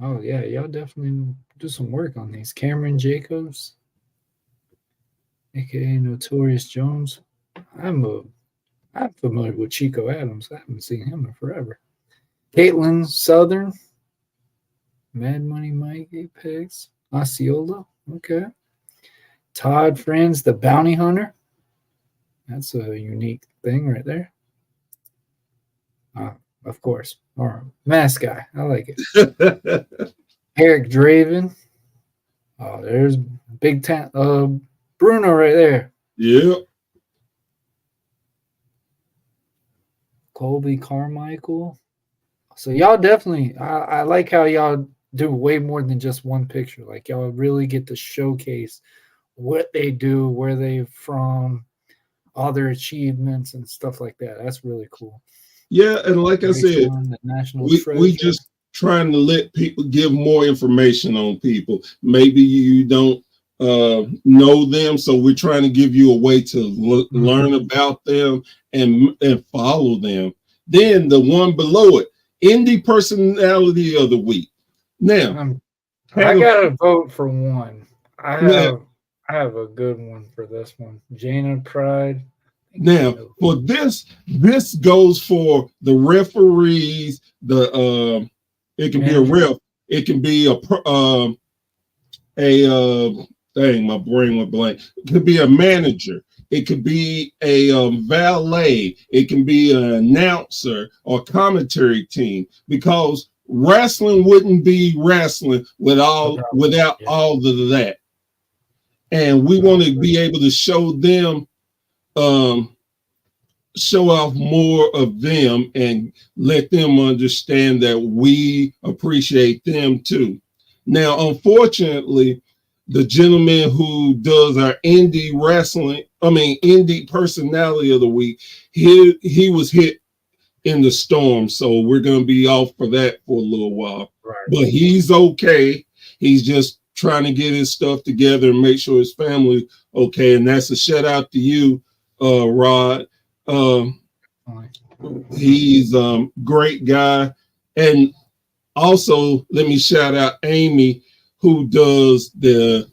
Oh yeah, y'all definitely do some work on these. Cameron Jacobs, aka Notorious Jones. I'm familiar with Chico Adams. I haven't seen him in forever. Caitlin Southern, Mad Money Mike, Apex, Osceola. Okay. Todd Friends, the Bounty Hunter. That's a unique thing right there. Of course. Or Mask Guy. I like it. Eric Draven. Oh, there's Big Bruno right there. Yeah. Colby Carmichael. So y'all definitely, I like how y'all do way more than just one picture. Like y'all really get to showcase what they do, where they're from, all their achievements and stuff like that. That's really cool. Yeah, and like I said, we just trying to let people give more information on people. Maybe you don't know them, so we're trying to give you a way to learn about them and follow them. Then the one below it, Indie Personality of the Week. Now, I gotta vote for one. I have a good one for this one. Jana Pride. Now, for this goes for the referees. It can be a ref. It can be dang, my brain went blank. It could be a manager. It could be a valet. It can be an announcer or commentary team, because wrestling wouldn't be wrestling without all of that. And we want to be able to show them, show off more of them and let them understand that we appreciate them too. Now, unfortunately, the gentleman who does our indie Personality of the Week, he was hit in the storm, so we're going to be off for that for a little while. Right. But he's okay. He's just trying to get his stuff together and make sure his family okay. And that's a shout out to you, Rod. He's great guy. And also, let me shout out Amy, who does the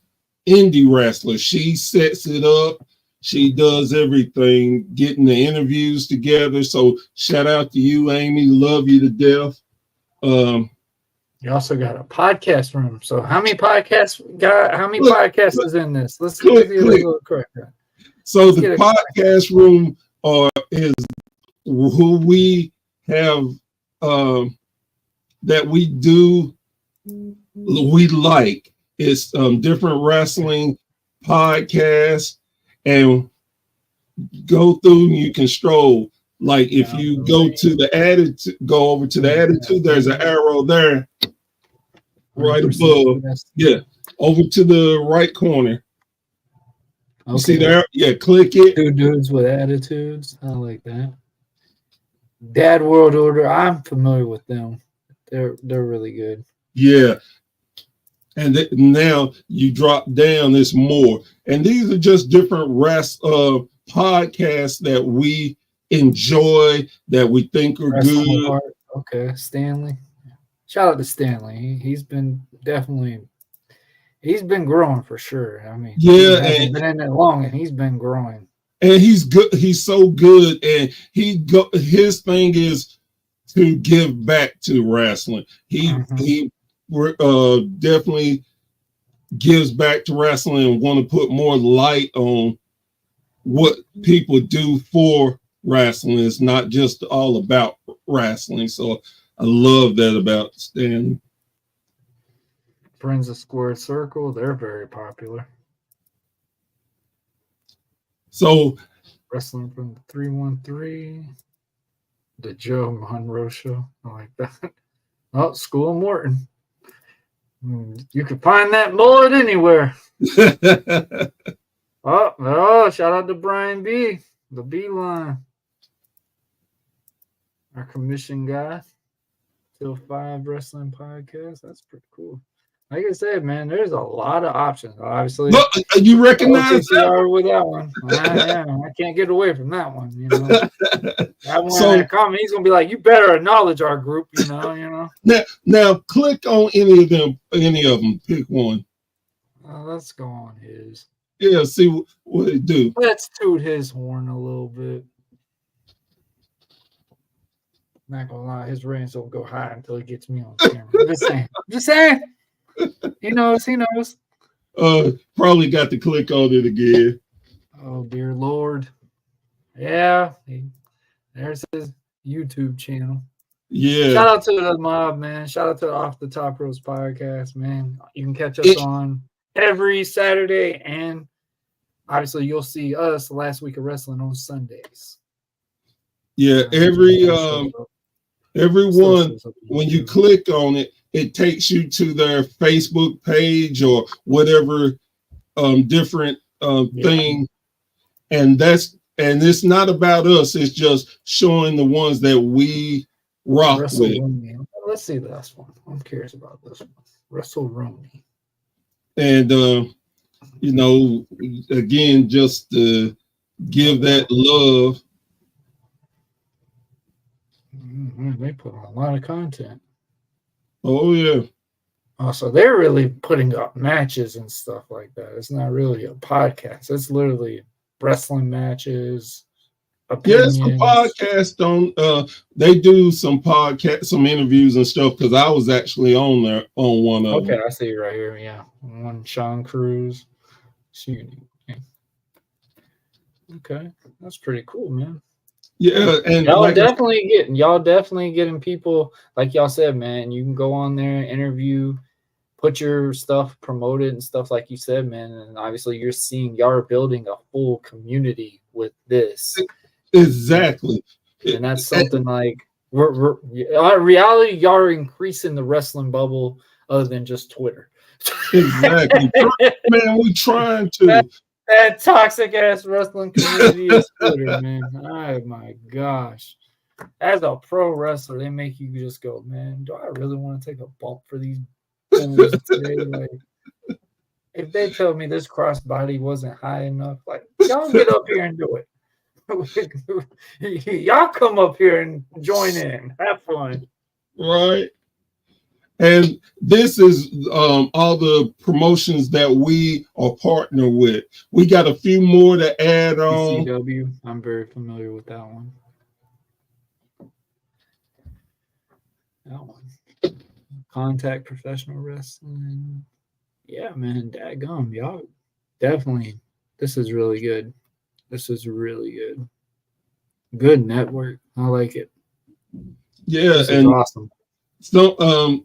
indie wrestler. She sets it up. She does everything, getting the interviews together. So shout out to you, Amy. Love you to death. You also got a podcast room. So how many podcasts podcasts is in this? Let's give you a little correct. So the podcast room is who we have that we do, we like. It's different wrestling podcasts, and go through and you can stroll. Like if you go to the attitude, go over to the attitude, there's an arrow there right above. Yeah, over to the right corner. You see there? Yeah, click it. Two dudes with attitudes. I like that. Dad World Order. I'm familiar with them. They're really good. Yeah. And now you drop down, there's more. And these are just different podcasts that we enjoy, that we think are good. Heart. Okay, Stanley. Shout out to Stanley. He's been growing for sure. I mean, yeah, he hasn't been in it long, and he's been growing. And he's good. He's so good, and his thing is to give back to wrestling. He definitely gives back to wrestling and want to put more light on what people do for wrestling. It's not just all about wrestling. So I love that about Stan. Friends of Squared Circle, they're very popular. So Wrestling from the 313, the Joe Monroe Show. I like that. Oh, School of Morton. You can find that mullet anywhere. Oh, shout out to Brian B, the B line. Our commission guy. Till 5 Wrestling Podcast. That's pretty cool. Like I said, man, there's a lot of options. Obviously, look, you recognize that with that one. I can't get away from that one. You know, that one in that comment, he's gonna be like, "You better acknowledge our group." You know. Now, click on any of them. Pick one. Let's go on his. Yeah, see what they do. Let's toot his horn a little bit. Not gonna lie, his ratings don't go high until he gets me on camera. I'm just saying. He knows. Probably got to click on it again. Oh dear Lord. Yeah. There's his YouTube channel. Yeah. Shout out to the mob, man. Shout out to the Off the Top Ropes podcast, man. You can catch us on every Saturday, and obviously you'll see us the last week of wrestling on Sundays. Yeah, everyone, when you click on it, it takes you to their Facebook page or whatever different thing. And it's not about us, it's just showing the ones that we rock with. Let's see this one. I'm curious about this one. Russell Roney. And again, just to give that love. They put on a lot of content. Oh yeah. So they're really putting up matches and stuff like that. It's not really a podcast. It's literally wrestling matches. Opinions. Yes, a podcast. They do some interviews and stuff, because I was actually on one of them. Okay, I see it right here. Yeah, one Sean Cruz. Okay, that's pretty cool, man. Yeah, and y'all definitely getting people, like y'all said, man. You can go on there, interview, put your stuff, promote it and stuff, like you said, man. And obviously you're seeing y'all are building a full community with this. Exactly. And that's something like we're reality, y'all are increasing the wrestling bubble other than just Twitter. Exactly. Man, we trying to. That toxic ass wrestling community is Twitter, man. Oh my gosh. as a pro wrestler, they make you just go, man, do I really want to take a bump for these fools today? Like, if they tell me this crossbody wasn't high enough, like, y'all get up here and do it. Y'all come up here and join in. Have fun. Right. And this is all the promotions that we are partner with. We got a few more to add on. ECW, I'm very familiar with that one. That one. Contact Professional Wrestling. Yeah, man, dadgum, y'all definitely. This is really good. This is really good. Good network. I like it. Yeah, this and is awesome. So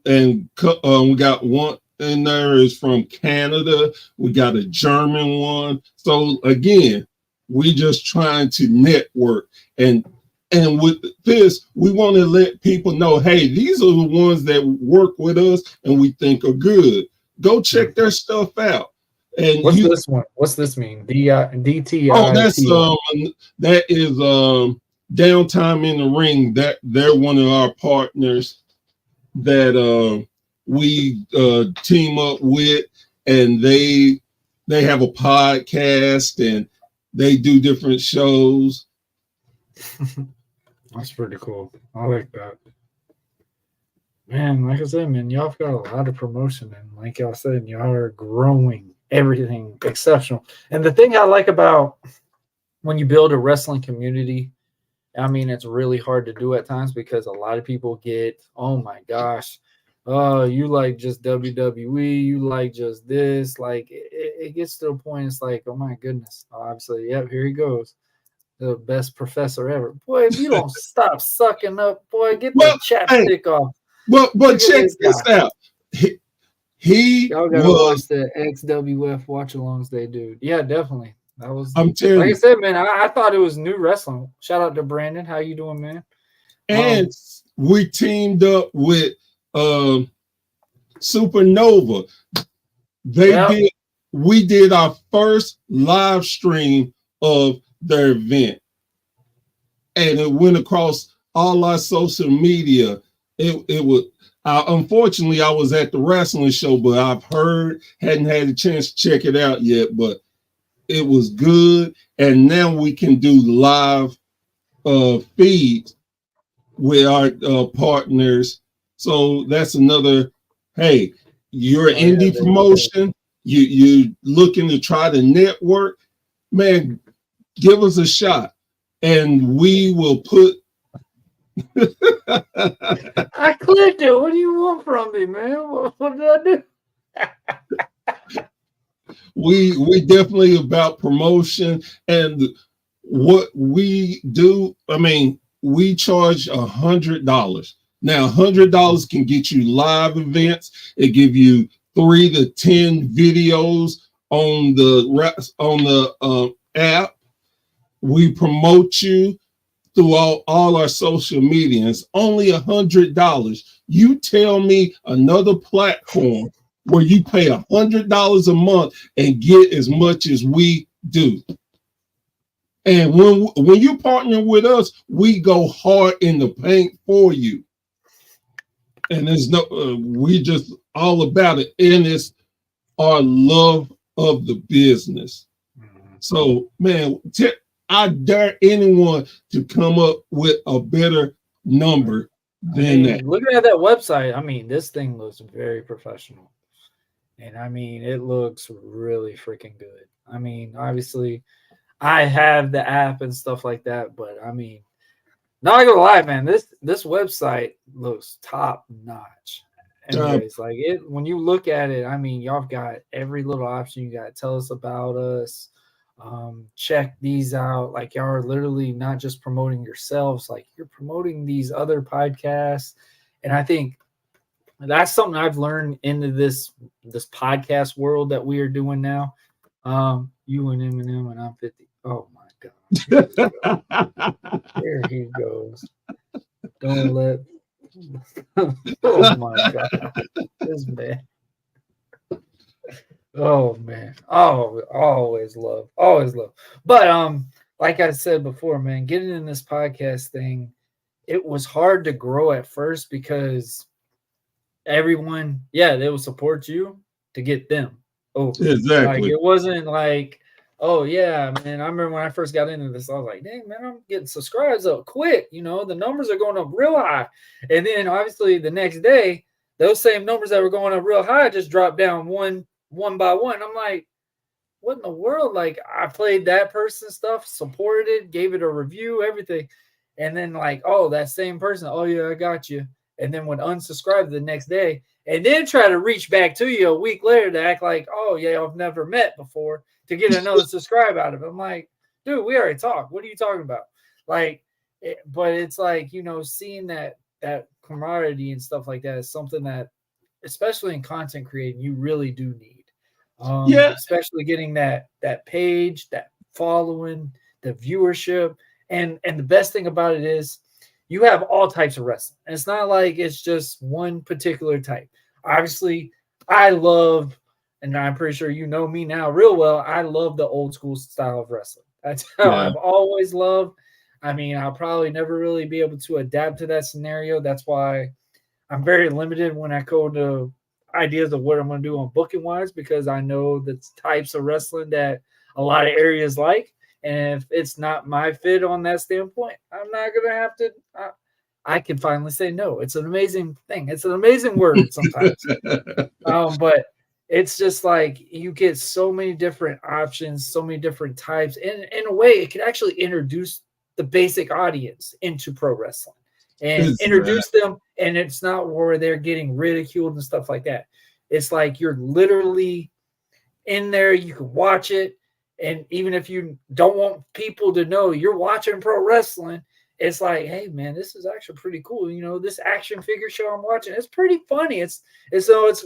we got one in there is from Canada. We got a German one. So again, we just trying to network, and with this, we want to let people know, hey, these are the ones that work with us and we think are good. Go check their stuff out. And what's this one? What's this mean? DTI. Oh, that is Downtime in the Ring. That they're one of our partners that we team up with, and they have a podcast and they do different shows. That's pretty cool. I like that. Man, like I said, man, y'all got a lot of promotion, and like y'all said, y'all are growing everything exceptional. And the thing I like about when you build a wrestling community, I mean, it's really hard to do at times because a lot of people get, oh my gosh, you like just WWE, you like just this. Like, it gets to a point, it's like, oh my goodness, obviously, yep, here he goes. The best professor ever. Boy, if you don't stop sucking up, boy, get the chapstick off. But check this out. Y'all gotta watch the XWF watch-alongs they do. Yeah, definitely. That was. I'm telling like you. I said, man, I thought it was new wrestling. Shout out to Brandon. How you doing, man? And we teamed up with Supernova. We did our first live stream of their event, and it went across all our social media. It was unfortunately I was at the wrestling show, but I've hadn't had a chance to check it out yet, but it was good. And now we can do live feeds with our partners. So that's another, hey, you're an indie promotion, you looking to try to network, man, give us a shot and we will put I clicked it. What do you want from me, man? What did I do? we definitely about promotion, and what we do, I mean, we charge $100. Now $100 can get you live events. It give you 3 to 10 videos on the app. We promote you through all our social media. It's only $100. You tell me another platform where you pay $100 a month and get as much as we do. And when you partner with us, we go hard in the paint for you. And there's no, we just all about it. And it's our love of the business. So, man, I dare anyone to come up with a better number than that. Looking at that website, I mean, this thing looks very professional. And I mean, it looks really freaking good. I mean, obviously, I have the app and stuff like that, but I mean, not gonna lie, man, this website looks top notch. Anyways, like it when you look at it, I mean, y'all got every little option. You got tell us about us. Check these out. Like y'all are literally not just promoting yourselves, like you're promoting these other podcasts. And I think that's something I've learned into this podcast world that we are doing now. You and Eminem and I'm 50. Oh my God. There he goes. Don't let oh my God. This man. Oh man. Oh, always love. Always love. But like I said before, man, getting in this podcast thing, it was hard to grow at first because everyone, yeah, they will support you to get them over. Like, Exactly. it wasn't like, oh yeah, man. I remember when I first got into this, I was like, dang, man, I'm getting subscribers up quick. You know, the numbers are going up real high. And then obviously the next day, those same numbers that were going up real high just dropped down one by one. I'm like, what in the world? Like, I played that person's stuff, supported it, gave it a review, everything. And then like, oh, that same person, oh yeah, I got you. And then would unsubscribe the next day and then try to reach back to you a week later to act like, oh yeah, I've never met before, to get another subscribe out of it. I'm like, dude, we already talked. What are you talking about? Like, but it's like, you know, seeing that camaraderie and stuff like that is something that, especially in content creating, you really do need. Especially getting that page, that following, the viewership, and the best thing about it is you have all types of wrestling. And it's not like it's just one particular type. Obviously, I love, and I'm pretty sure you know me now real well, I love the old school style of wrestling. That's how I've always loved. I mean, I'll probably never really be able to adapt to that scenario. That's why I'm very limited when I go to ideas of what I'm going to do on booking wise, because I know the types of wrestling that a lot of areas like. And if it's not my fit on that standpoint, I'm not going to have to. I can finally say no. It's an amazing thing. It's an amazing word sometimes. But it's just like you get so many different options, so many different types. And in a way, it can actually introduce the basic audience into pro wrestling and introduce them. And it's not where they're getting ridiculed and stuff like that. It's like you're literally in there. You can watch it. And even if you don't want people to know you're watching pro wrestling, it's like, hey man, this is actually pretty cool. You know, this action figure show I'm watching, it's pretty funny. It's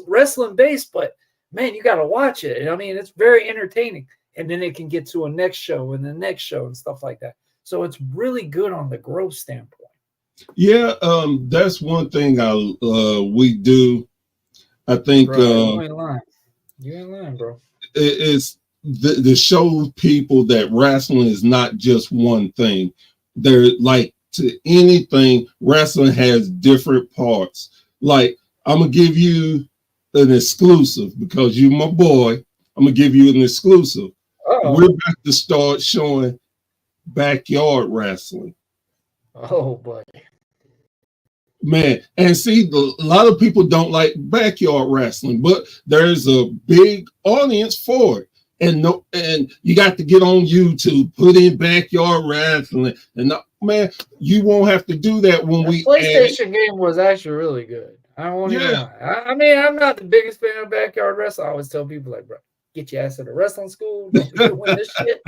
wrestling based, but man, you got to watch it. And I mean, it's very entertaining. And then it can get to a next show and the next show and stuff like that. So it's really good on the growth standpoint. Yeah, that's one thing we do. I think you ain't lying. You ain't lying, bro. It's the show people that wrestling is not just one thing. They're like, to anything, wrestling has different parts. Like, I'm gonna give you an exclusive because you're my boy. I'm gonna give you an exclusive. We're about to start showing backyard wrestling. Oh boy. Man, and see, a lot of people don't like backyard wrestling, but there's a big audience for it. And you got to get on YouTube, put in backyard wrestling, and man, you won't have to do that when the PlayStation game was actually really good. I won't even lie. I mean, I'm not the biggest fan of backyard wrestling. I always tell people, like, bro, get your ass at a wrestling school, don't be doing this shit.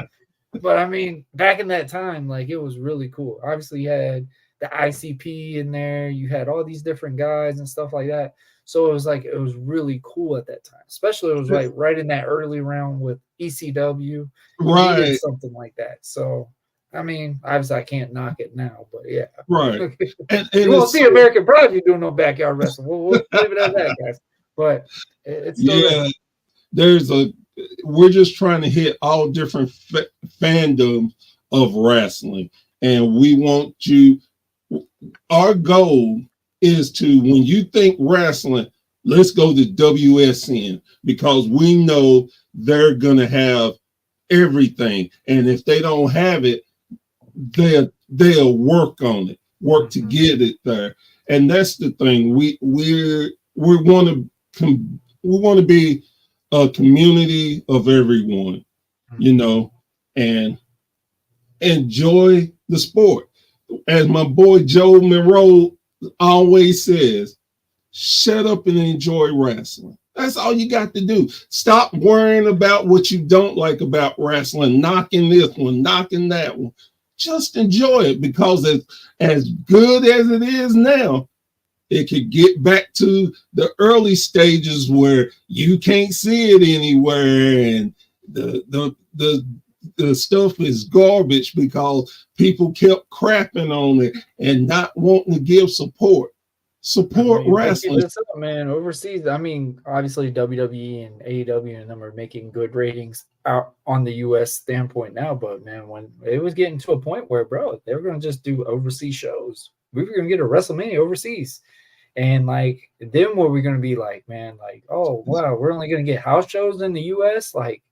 But I mean, back in that time, like, it was really cool. Obviously, you had the ICP in there, you had all these different guys and stuff like that. So it was really cool at that time. Especially it was like right in that early round with ECW. Right. Something like that. So I mean, obviously I can't knock it now, but yeah. Right. And you won't see American Pride doing no backyard wrestling. We'll leave it at that, guys. But it's still we're just trying to hit all different fandoms of wrestling. And we want our goal is to, when you think wrestling, let's go to WSN, because we know they're going to have everything. And if they don't have it, they'll work on it, to get it there. And that's the thing. We want to be a community of everyone, you know, and enjoy the sport. As my boy Joe Monroe always says, shut up and enjoy wrestling. That's all you got to do. Stop worrying about what you don't like about wrestling, knocking this one, knocking that one. Just enjoy it, because as good as it is now, it could get back to the early stages where you can't see it anywhere, and the stuff is garbage because people kept crapping on it and not wanting to give support. Wrestling. Man, overseas, I mean, obviously WWE and AEW and them are making good ratings out on the US standpoint now, but man, when it was getting to a point where, bro, they were going to just do overseas shows we were gonna get a WrestleMania overseas. And like, then what we're gonna be like, man, like, oh wow, we're only gonna get house shows in the US. Like,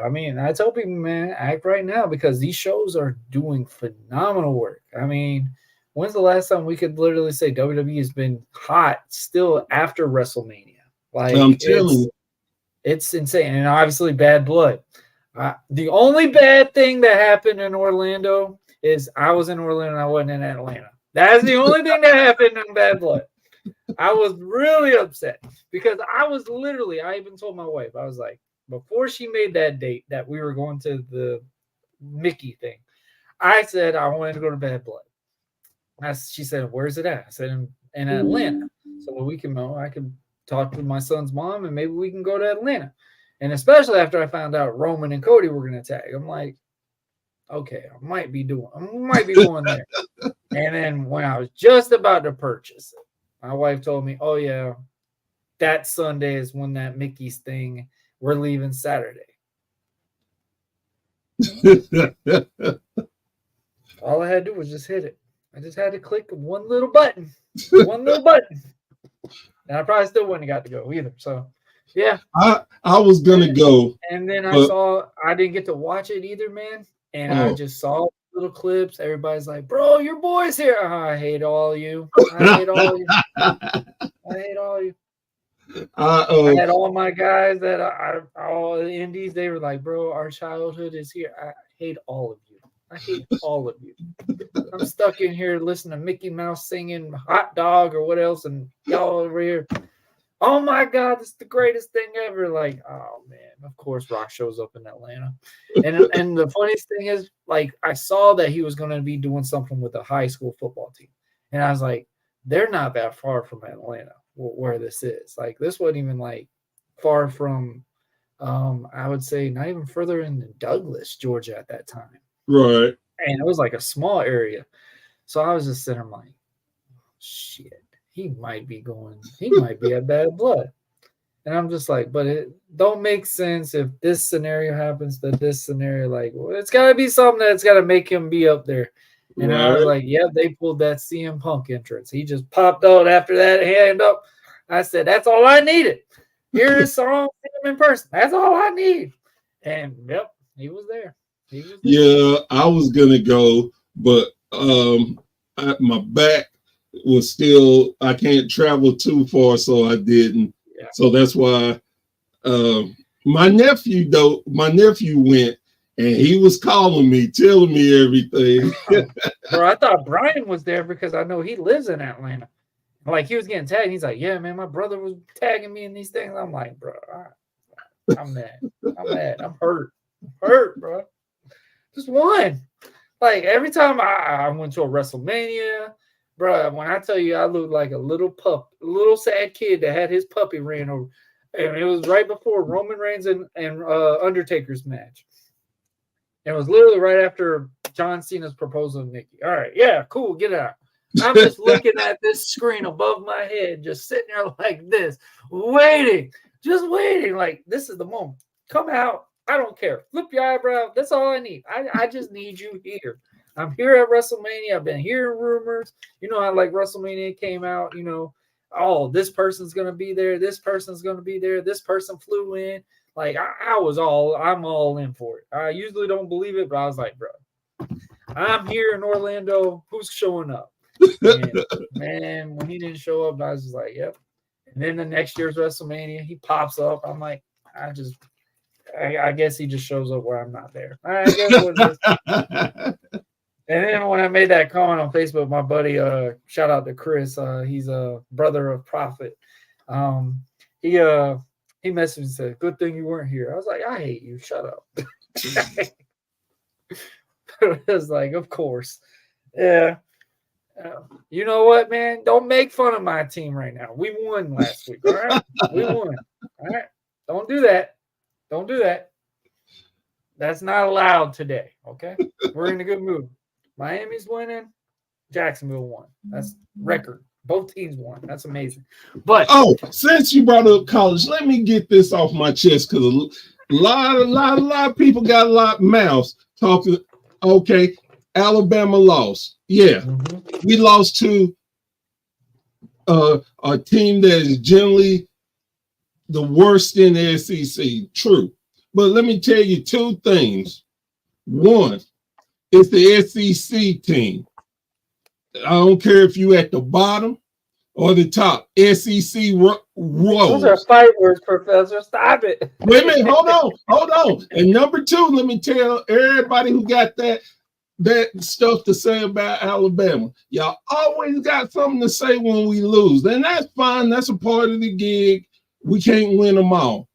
I mean, I tell people, man, act right now because these shows are doing phenomenal work. I mean, when's the last time we could literally say WWE has been hot still after WrestleMania? Like, I'm telling you. It's insane. And obviously, Bad Blood. The only bad thing that happened in Orlando is I was in Orlando and I wasn't in Atlanta. That's the only thing that happened in Bad Blood. I was really upset because I even told my wife, I was like, before she made that date that we were going to the Mickey thing, I said I wanted to go to Bad Blood. She said, where's it at? I said, in Atlanta. So we can I can talk to my son's mom and maybe we can go to Atlanta. And especially after I found out Roman and Cody were going to tag, I'm like, okay, I might be going there. And then when I was just about to purchase it, my wife told me, oh yeah, that Sunday is when that Mickey's thing, we're leaving Saturday. All I had to do was just hit it. I just had to click one little button. And I probably still wouldn't have got to go either. So yeah. I was gonna go. And then I didn't get to watch it either, man. And I just saw little clips. Everybody's like, bro, your boy's here. I hate all you. I hate all you. I had all my guys that all the indies, they were like, bro, our childhood is here. I hate all of you. I hate all of you. I'm stuck in here listening to Mickey Mouse singing Hot Dog or what else, and y'all over here. Oh my God, this is the greatest thing ever. Like, oh man, of course Rock shows up in Atlanta. And the funniest thing is, like, I saw that he was going to be doing something with a high school football team. And I was like, they're not that far from Atlanta where this is. Like, this wasn't even like far from, I would say not even further in Douglas, Georgia at that time. Right. And it was like a small area. So I was just sitting there like, shit. He might be at Bad Blood. And I'm just like, but it don't make sense if this scenario happens to this scenario. Like, well, it's got to be something that's got to make him be up there. And right. I was like, yeah, they pulled that CM Punk entrance. He just popped out after that hand up. I said, that's all I needed. Hear this song in person. That's all I need. And, yep, he was there. Yeah, I was going to go, but my back was still, I can't travel too far, so I didn't. Yeah. So that's why my nephew went and he was calling me, telling me everything. Bro, I thought Brian was there because I know he lives in Atlanta. Like, he was getting tagged. He's like, yeah, man, my brother was tagging me in these things. I'm like, bro, I'm mad. I'm hurt, bro. Just one. Like, every time I went to a WrestleMania, bro, when I tell you I looked like a little sad kid that had his puppy ran over. And it was right before Roman Reigns and Undertaker's match. And it was literally right after John Cena's proposal to Nikki. All right, yeah, cool, get out. I'm just looking at this screen above my head, just sitting there like this, waiting. Like, this is the moment. Come out. I don't care. Flip your eyebrow. That's all I need. I just need you here. I'm here at WrestleMania. I've been hearing rumors. You know how like WrestleMania came out, you know, oh, this person's going to be there. This person's going to be there. This person flew in. Like, I'm all in for it. I usually don't believe it, but I was like, bro, I'm here in Orlando. Who's showing up? And, man, when he didn't show up, I was just like, yep. And then the next year's WrestleMania, he pops up. I'm like, I guess he just shows up where I'm not there. I guess what it is. And then when I made that comment on Facebook, my buddy, shout out to Chris, he's a brother of Prophet. He messaged me and said, good thing you weren't here. I was like, I hate you. Shut up. I was like, of course. Yeah. You know what, man? Don't make fun of my team right now. We won last week. All right. We won. All right. Don't do that. Don't do that. That's not allowed today. Okay. We're in a good mood. Miami's winning. Jacksonville won. That's record. Both teams won. That's amazing. But since you brought up college, let me get this off my chest because a lot of people got a lot of mouths talking. Okay, Alabama lost. Yeah, we lost to a team that is generally the worst in the SEC. True. But let me tell you two things. One, it's the SEC team. I don't care if you at the bottom or the top. SEC rolls. Those are fight words, Professor. Stop it. Wait a minute. Hold on. And number two, let me tell everybody who got that stuff to say about Alabama. Y'all always got something to say when we lose. And that's fine. That's a part of the gig. We can't win them all.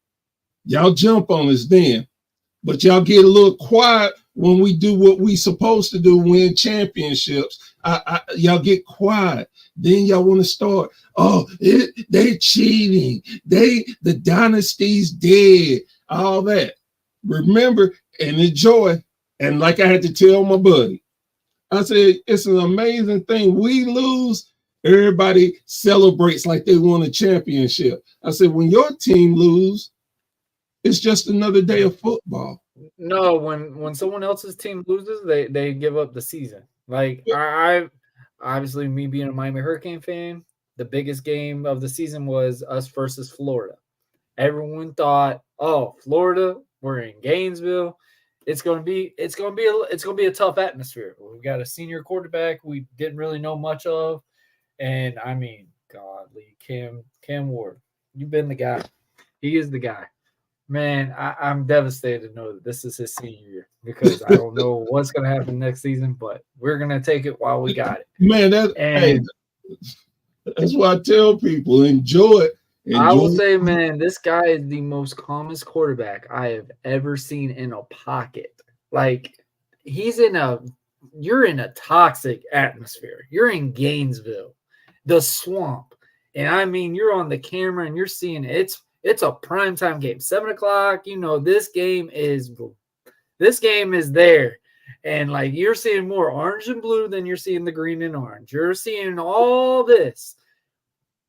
Y'all jump on us then. But y'all get a little quiet when we do what we supposed to do, win championships. Y'all get quiet. Then y'all want to start. Oh, they cheating. The dynasty's dead. All that. Remember and enjoy. And like I had to tell my buddy, I said, it's an amazing thing. We lose, everybody celebrates like they won a championship. I said, when your team lose, it's just another day of football. No, when someone else's team loses, they give up the season. Like I obviously, me being a Miami Hurricane fan, the biggest game of the season was us versus Florida. Everyone thought, oh, Florida, we're in Gainesville. It's gonna be a tough atmosphere. We've got a senior quarterback we didn't really know much of, and I mean, godly Cam Ward, you've been the guy. He is the guy. Man, I'm devastated to know that this is his senior year because I don't know what's gonna happen next season, but we're gonna take it while we got it. Man, that's why I tell people enjoy it. I will say, man, this guy is the most calmest quarterback I have ever seen in a pocket. Like, you're in a toxic atmosphere. You're in Gainesville, the swamp. And I mean, you're on the camera and you're seeing it's a primetime game, 7:00. You know, this game is there. And like, you're seeing more orange and blue than you're seeing the green and orange. You're seeing all this.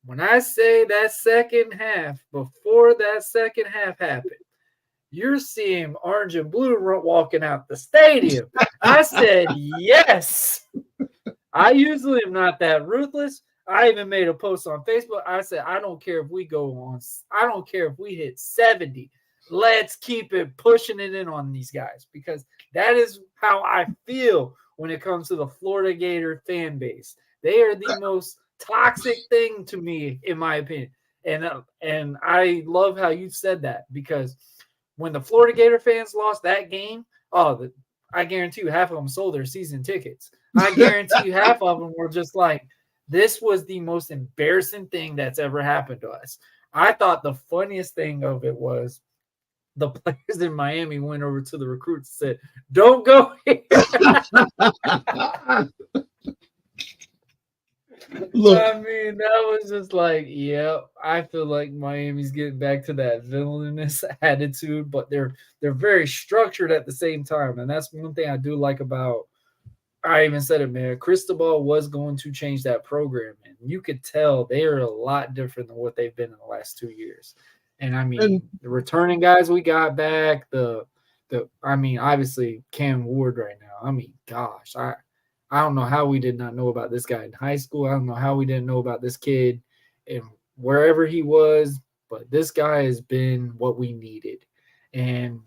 When I say that second half, before that second half happened, you're seeing orange and blue walking out the stadium. I said, yes. I usually am not that ruthless. I even made a post on Facebook. I said, I don't care if we hit 70. Let's keep it pushing it in on these guys because that is how I feel when it comes to the Florida Gator fan base. They are the most toxic thing to me, in my opinion. And I love how you said that because when the Florida Gator fans lost that game, I guarantee you half of them sold their season tickets. I guarantee you half of them were just like, this was the most embarrassing thing that's ever happened to us. I thought the funniest thing of it was the players in Miami went over to the recruits and said, don't go here. Look, I mean, that was just like, yeah, I feel like Miami's getting back to that villainous attitude, but they're very structured at the same time. And that's one thing I do like about, I even said it, man, Cristobal was going to change that program. And you could tell they are a lot different than what they've been in the last 2 years. And I mean, the returning guys we got back, obviously Cam Ward right now. I mean, gosh, I don't know how we did not know about this guy in high school. I don't know how we didn't know about this kid and wherever he was, but this guy has been what we needed. And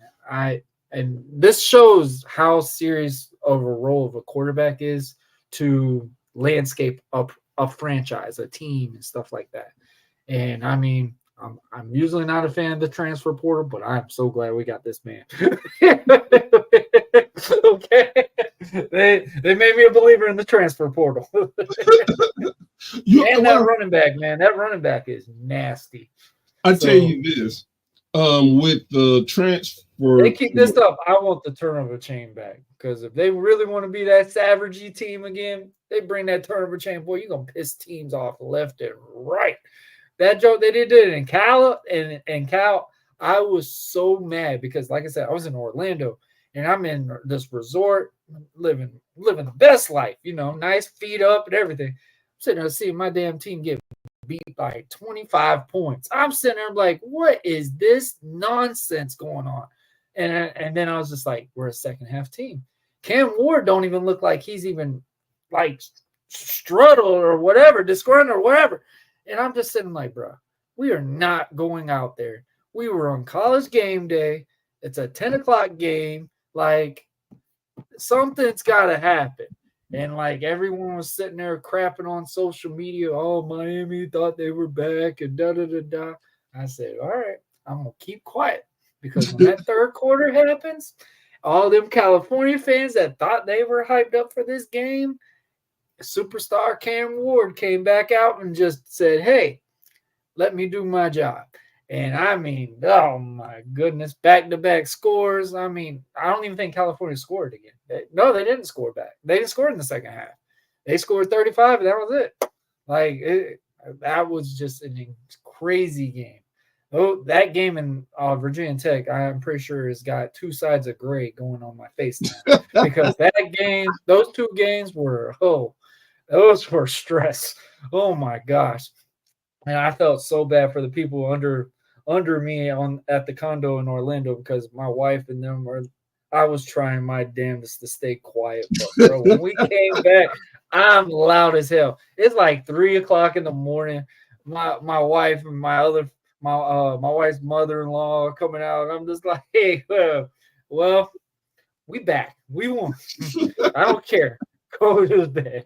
this shows how serious of a role of a quarterback is to landscape a franchise, a team, and stuff like that. And I mean, I'm usually not a fan of the transfer portal, but I'm so glad we got this man. Okay. They made me a believer in the transfer portal. And that running back, man, that running back is nasty. I tell you this, with the transfer, they keep this up. I want the turnover chain back because if they really want to be that savagey team again, they bring that turnover chain. Boy, you're gonna piss teams off left and right. That joke they did it in Cal and Cal. I was so mad because, like I said, I was in Orlando and I'm in this resort, living the best life, you know, nice feet up and everything. I'm sitting there seeing my damn team get beat by 25 points. I'm sitting there like, what is this nonsense going on? And then I was just like, we're a second half team. Cam Ward don't even look like he's even like struttled or whatever, disgruntled or whatever. And I'm just sitting like, bro, we are not going out there. We were on college game day. It's a 10 o'clock game. Like, something's got to happen. And like everyone was sitting there crapping on social media. Oh, Miami thought they were back and da-da-da-da. I said, all right, I'm going to keep quiet because when that third quarter happens, all them California fans that thought they were hyped up for this game, superstar Cam Ward came back out and just said, hey, let me do my job. And I mean, oh my goodness, back-to-back scores. I mean, I don't even think California scored again. No, they didn't score back. They didn't score in the second half. They scored 35, and that was it. Like, that was just a crazy game. Oh, that game in Virginia Tech, I'm pretty sure has got two sides of gray going on my face now. Because that game, those two games were, those were stress. Oh my gosh. And I felt so bad for the people under me at the condo in Orlando because my wife and them I was trying my damnedest to stay quiet. But bro, when we came back, I'm loud as hell. It's like 3 o'clock in the morning. My wife and my wife's mother-in-law are coming out. And I'm just like, hey, well, we back. We won. I don't care. Go to bed.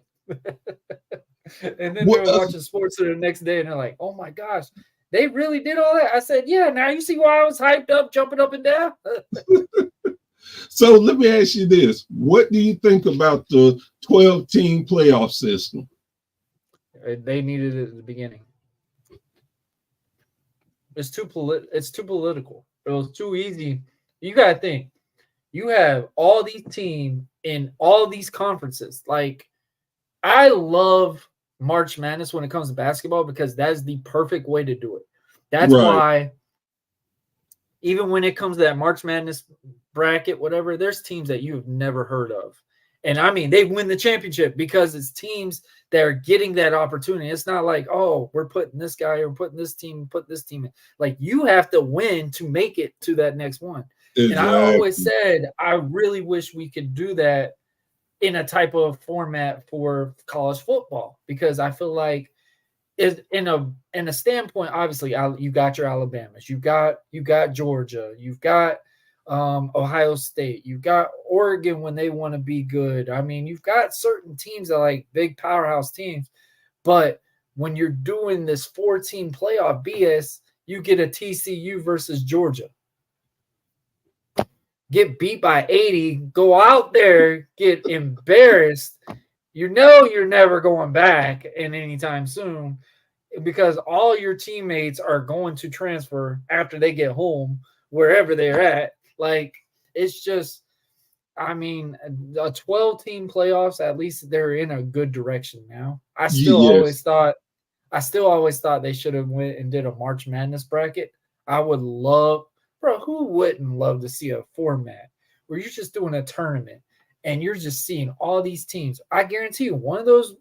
And then they were watching sports the next day, and they're like, oh, my gosh, they really did all that? I said, yeah, now you see why I was hyped up, jumping up and down? So let me ask you this. What do you think about the 12-team playoff system? They needed it at the beginning. It's too political. It was too easy. You got to think. You have all these teams in all these conferences. Like, I love March Madness when it comes to basketball because that is the perfect way to do it. That's why even when it comes to that March Madness bracket, whatever, there's teams that you've never heard of. And I mean, they win the championship because it's teams that are getting that opportunity. It's not like, oh, we're putting this guy or putting this team in. Like, you have to win to make it to that next one. Exactly. And I always said, I really wish we could do that in a type of format for college football, because I feel like in a standpoint, obviously you got your Alabamas, you got Georgia, you've got Ohio State, you've got Oregon when they want to be good. I mean, you've got certain teams that are like big powerhouse teams, but when you're doing this 14 playoff BS, you get a TCU versus Georgia. Get beat by 80, go out there, get embarrassed. You know you're never going back in anytime soon because all your teammates are going to transfer after they get home, wherever they're at. Like, it's just, I mean, a 12-team playoffs, at least they're in a good direction now. I still always thought they should have went and did a March Madness bracket. I would love, bro, who wouldn't love to see a format where you're just doing a tournament and you're just seeing all these teams? I guarantee you one of those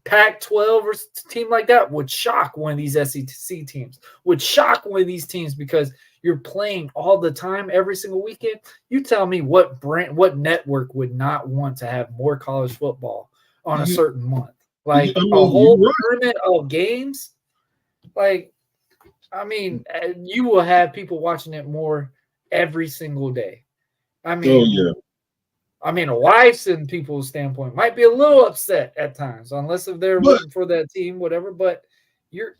Pac-12 or team like that would shock one of these SEC teams, would shock one of these teams because you're playing all the time every single weekend. You tell me what network would not want to have more college football on a certain month? Like a whole tournament of games? Like, I mean, you will have people watching it more every single day. I mean, I mean, wives and people's standpoint might be a little upset at times, unless if they're rooting for that team, whatever. But you're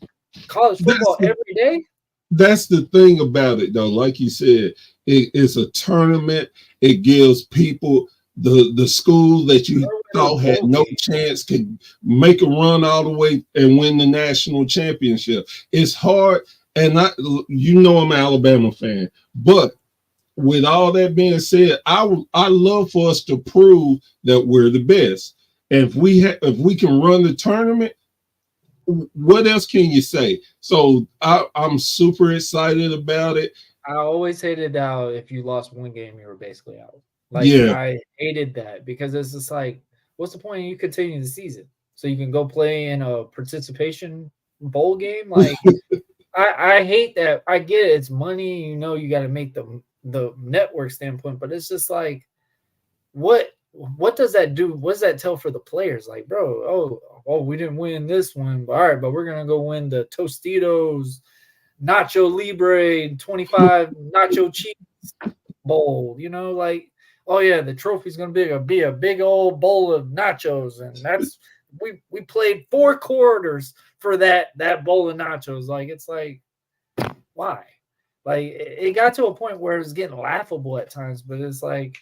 college football every day. That's the thing about it, though. Like you said, it's a tournament. It gives people the school that you thought had no chance could make a run all the way and win the national championship. It's hard. And I'm an Alabama fan, but with all that being said, I love for us to prove that we're the best. And if we can run the tournament, what else can you say? So I'm super excited about it. I always hated how if you lost one game, you were basically out. I hated that because it's just like, what's the point of you continuing the season? So you can go play in a participation bowl game? Like, I hate that. I get it. It's money. You got to make the network standpoint, but it's just like, what what does that do? What does that tell for the players? Like, bro, oh, we didn't win this one, but all right, but we're gonna go win the Tostitos Nacho Libre 25 Nacho Cheese Bowl. You know, like, oh yeah, the trophy's gonna be a big old bowl of nachos, and that's we played 4 quarters for that bowl of nachos. Like, it's like, why? Like, it got to a point where it was getting laughable at times, but it's like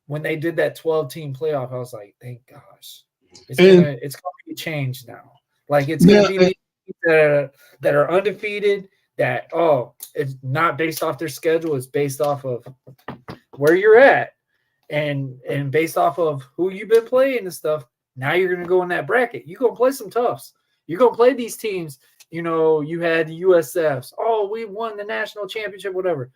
when they did that 12-team playoff, I was like, thank gosh. It's gonna be changed now. Like, it's gonna be that are undefeated, that it's not based off their schedule, it's based off of where you're at and based off of who you've been playing and stuff. Now you're gonna go in that bracket. You're gonna play some toughs. You're gonna play these teams. You know, you had the USFs. Oh, we won the national championship, whatever.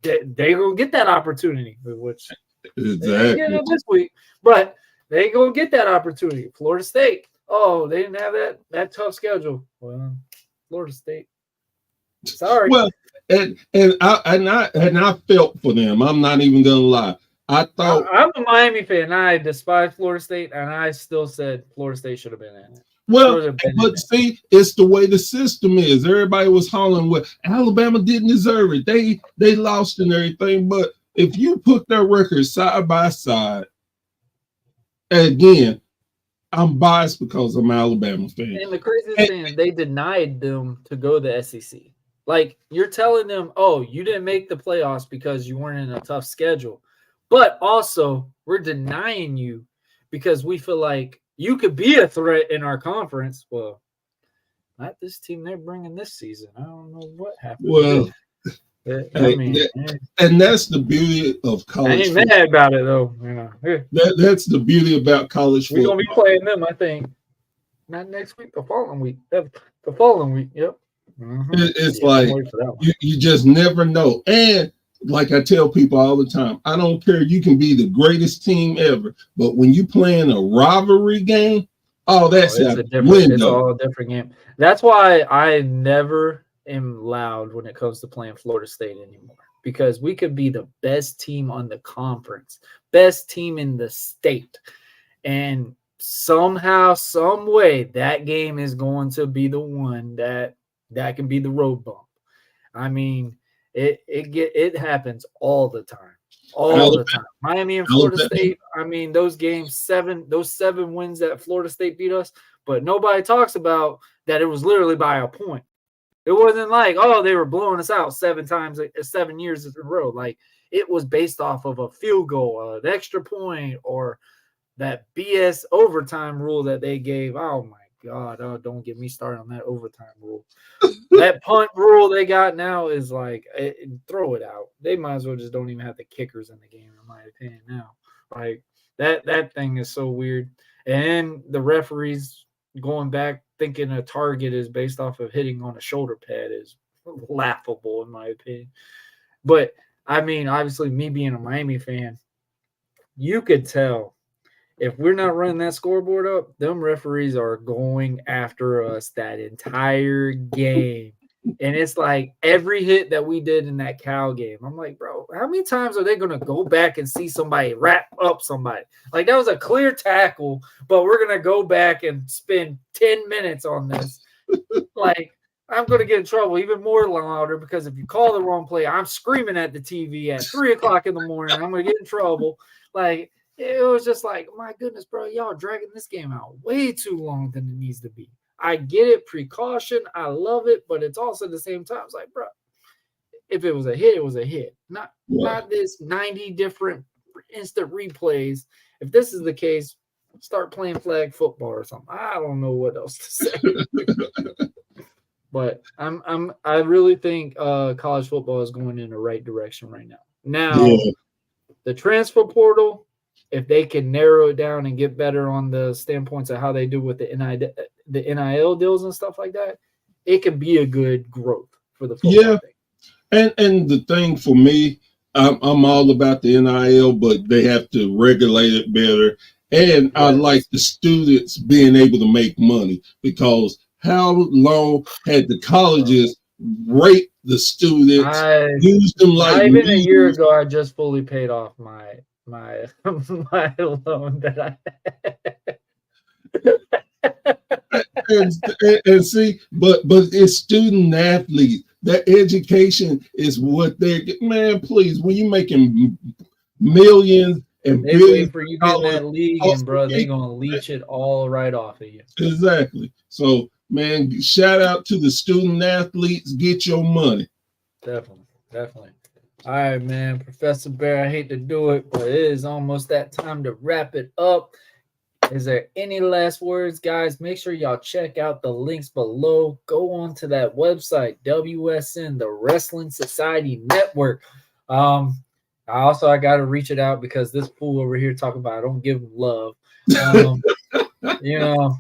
They gonna get that opportunity, which they get it this week, but they gonna get that opportunity. Florida State. Oh, they didn't have that tough schedule. Well, Florida State. Sorry. Well, and I felt for them. I'm not even gonna lie. I thought I'm a Miami fan. I despise Florida State, and I still said Florida State should have been in it. Well, but see, it's the way the system is. Everybody was hollering, well, Alabama didn't deserve it. They lost and everything. But if you put their records side by side, again, I'm biased because I'm an Alabama fan. And the craziest thing is they denied them to go to the SEC. Like, you're telling them, oh, you didn't make the playoffs because you weren't in a tough schedule. But also, we're denying you because we feel like you could be a threat in our conference. Well, not this team they're bringing this season. I don't know what happened. Well, and that's the beauty of college. I ain't mad about it, though. You know, that's the beauty about college football. We're going to be playing them, I think. Not next week, the following week. The following week, yep. Mm-hmm. It's like you just never know. And like I tell people all the time, I don't care. You can be the greatest team ever, but when you playing a rivalry game, that's it's all a different game. That's why I never am loud when it comes to playing Florida State anymore, because we could be the best team on the conference, best team in the state, and somehow, some way, that game is going to be the one that can be the road bump. I mean, it happens all the time. All the time. Miami and Florida State, I mean, those games, those 7 wins that Florida State beat us, but nobody talks about that it was literally by a point. It wasn't like, they were blowing us out 7 times, 7 years in a row. Like, it was based off of a field goal, an extra point, or that BS overtime rule that they gave. Oh, my God. Oh, don't get me started on that overtime rule. That punt rule they got now is like, throw it out. They might as well just don't even have the kickers in the game, in my opinion now. Like, that thing is so weird. And the referees going back thinking a target is based off of hitting on a shoulder pad is laughable, in my opinion. But, I mean, obviously, me being a Miami fan, you could tell if we're not running that scoreboard up, them referees are going after us that entire game. And it's like every hit that we did in that Cal game, I'm like, bro, how many times are they going to go back and see somebody wrap up somebody? Like, that was a clear tackle, but we're going to go back and spend 10 minutes on this. Like, I'm going to get in trouble even more louder, because if you call the wrong play, I'm screaming at the TV at 3 o'clock in the morning. I'm going to get in trouble. Like, it was just like, my goodness, bro, y'all dragging this game out way too long than it needs to be. I get it, precaution. I love it, but it's also at the same time, it's like, bro, if it was a hit, it was a hit. Not this 90 different instant replays. If this is the case, start playing flag football or something. I don't know what else to say. But I really think college football is going in the right direction right now. Now, the transfer portal, if they can narrow it down and get better on the standpoints of how they do with the NIL deals and stuff like that, it could be a good growth for the football thing. And the thing for me, I'm all about the NIL, but they have to regulate it better. And I like the students being able to make money, because how long had the colleges raped the students, used them like not even a year ago, I just fully paid off my my my loan that I and see, but it's student athletes. That education is what they're man. Please, when you making millions and they billions wait for you of get in dollars, that league, and bro, they gonna leech it all right off of you. exactly. So, man, shout out to the student athletes. Get your money. Definitely, definitely. All right, man, Professor Bear. I hate to do it, but it is almost that time to wrap it up. Is there any last words, guys? Make sure y'all check out the links below. Go on to that website, WSN, the Wrestling Society Network. I got to reach it out because this fool over here talking about I don't give him love. You know,